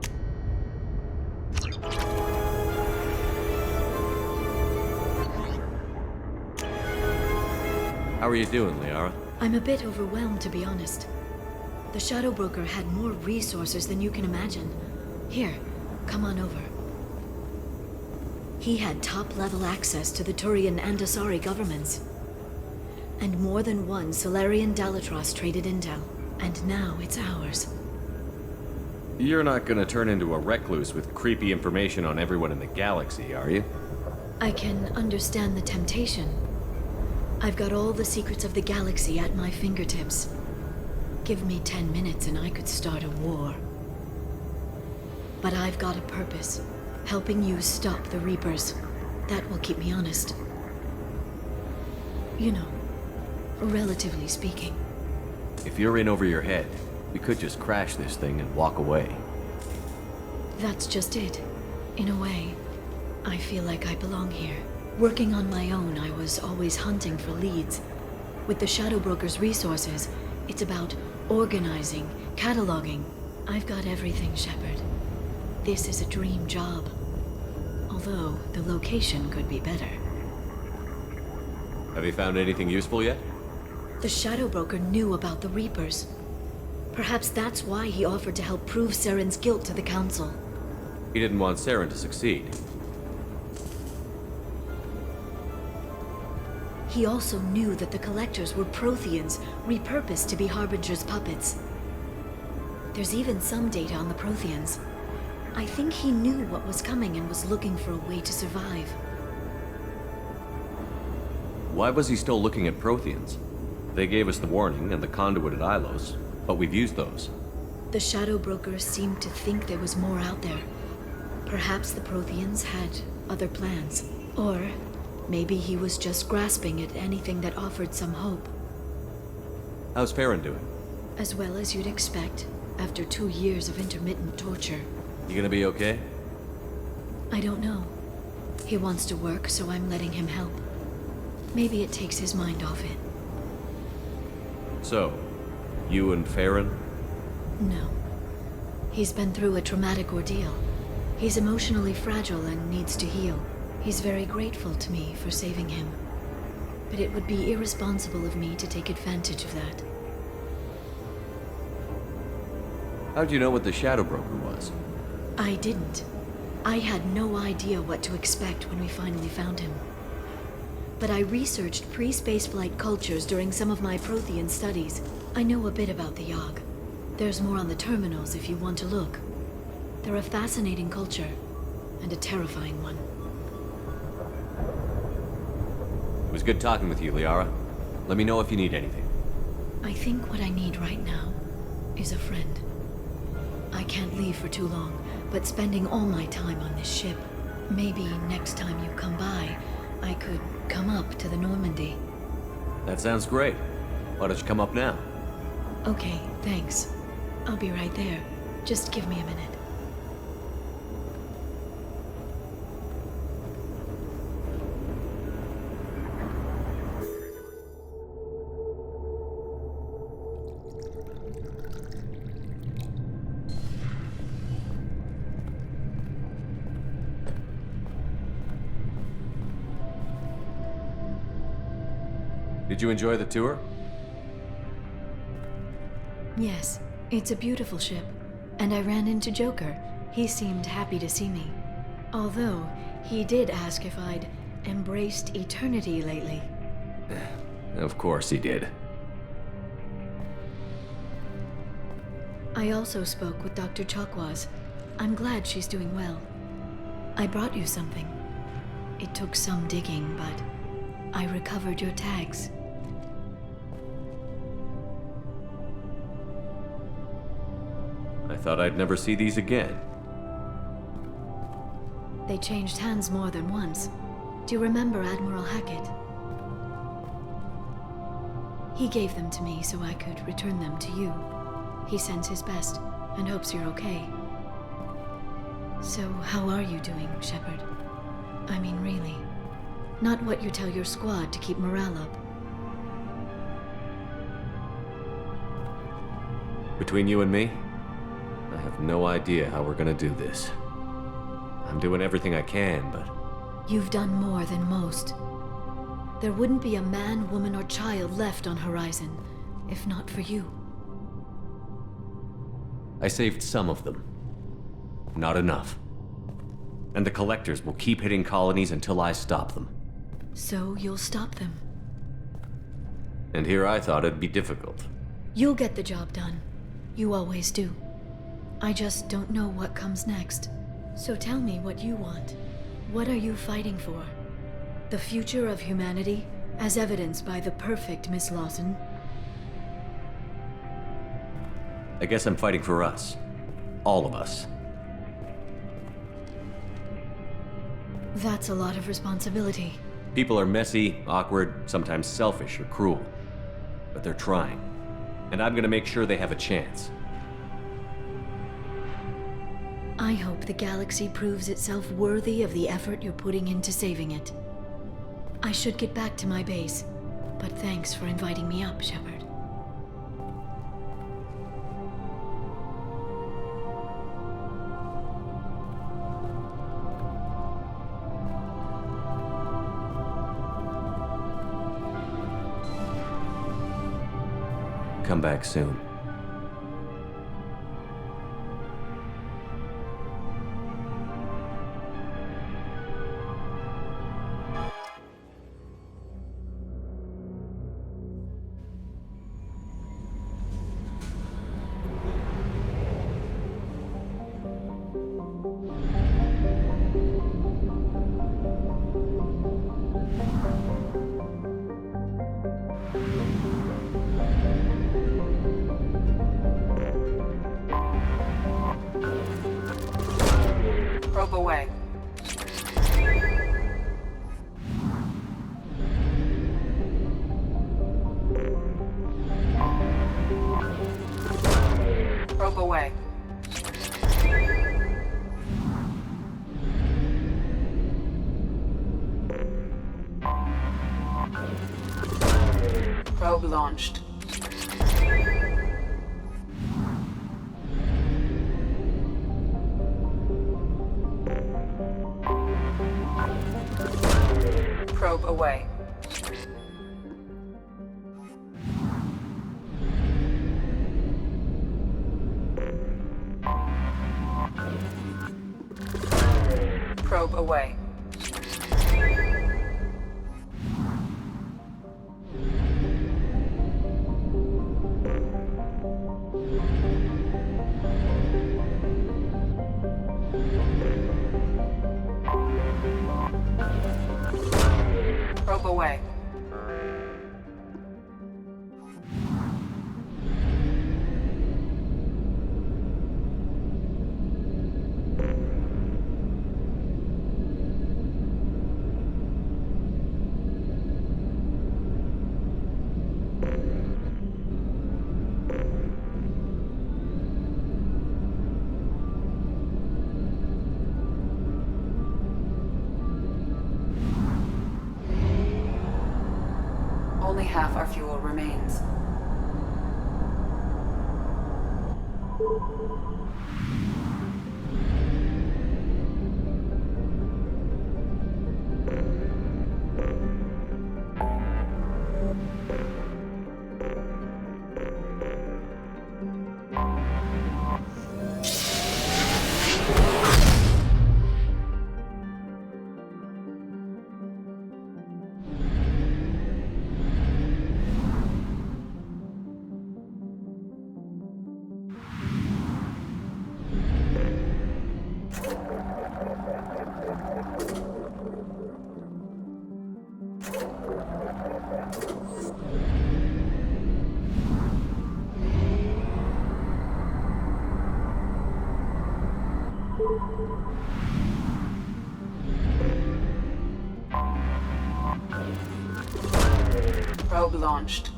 How are you doing, Liara? I'm a bit overwhelmed, to be honest. The Shadow Broker had more resources than you can imagine. Here, come on over. He had top-level access to the Turian and Asari governments. And more than one Solarian Dalatros traded intel. And now it's ours. You're not gonna turn into a recluse with creepy information on everyone in the galaxy, are you? I can understand the temptation. I've got all the secrets of the galaxy at my fingertips. Give me 10 minutes and I could start a war. But I've got a purpose. Helping you stop the Reapers. That will keep me honest. You know, relatively speaking. If you're in over your head, we could just crash this thing and walk away. That's just it. In a way, I feel like I belong here. Working on my own, I was always hunting for leads. With the Shadow Broker's resources, it's about organizing, cataloging. I've got everything, Shepard. This is a dream job. Although, the location could be better. Have you found anything useful yet? The Shadow Broker knew about the Reapers. Perhaps that's why he offered to help prove Saren's guilt to the Council. He didn't want Saren to succeed. He also knew that the Collectors were Protheans, repurposed to be Harbinger's puppets. There's even some data on the Protheans. I think he knew what was coming and was looking for a way to survive. Why was he still looking at Protheans? They gave us the warning and the conduit at Ilos, but we've used those. The Shadow Broker seemed to think there was more out there. Perhaps the Protheans had other plans. Or maybe he was just grasping at anything that offered some hope. How's Farron doing? As well as you'd expect, after 2 years of intermittent torture. You gonna be okay? I don't know. He wants to work, so I'm letting him help. Maybe it takes his mind off it. So, you and Farron? No. He's been through a traumatic ordeal. He's emotionally fragile and needs to heal. He's very grateful to me for saving him. But it would be irresponsible of me to take advantage of that. How'd you know what the Shadow Broker was? I didn't. I had no idea what to expect when we finally found him. But I researched pre-spaceflight cultures during some of my Prothean studies. I know a bit about the Yogg. There's more on the terminals if you want to look. They're a fascinating culture, and a terrifying one. It was good talking with you, Liara. Let me know if you need anything. I think what I need right now is a friend. I can't leave for too long, but spending all my time on this ship. Maybe next time you come by, I could come up to the Normandy. That sounds great. Why don't you come up now? Okay, thanks. I'll be right there. Just give me a minute. Did you enjoy the tour? Yes, it's a beautiful ship. And I ran into Joker. He seemed happy to see me. Although, he did ask if I'd embraced eternity lately. Of course he did. I also spoke with Dr. Chakwas. I'm glad she's doing well. I brought you something. It took some digging, but I recovered your tags. I thought I'd never see these again. They changed hands more than once. Do you remember Admiral Hackett? He gave them to me so I could return them to you. He sends his best and hopes you're okay. So, how are you doing, Shepard? I mean, really. Not what you tell your squad to keep morale up. Between you and me, I have no idea how we're gonna do this. I'm doing everything I can, but... You've done more than most. There wouldn't be a man, woman, or child left on Horizon, if not for you. I saved some of them. Not enough. And the collectors will keep hitting colonies until I stop them. So you'll stop them. And here I thought it'd be difficult. You'll get the job done. You always do. I just don't know what comes next. So tell me what you want. What are you fighting for? The future of humanity, as evidenced by the perfect Miss Lawson? I guess I'm fighting for us. All of us. That's a lot of responsibility. People are messy, awkward, sometimes selfish or cruel. But they're trying. And I'm gonna make sure they have a chance. I hope the galaxy proves itself worthy of the effort you're putting into saving it. I should get back to my base, but thanks for inviting me up, Shepard. Come back soon. Probe away. Probe away. Probe launched. Probe away. Probe away. Probe away. Only half our fuel remains. Probe launched.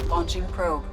Launching probe.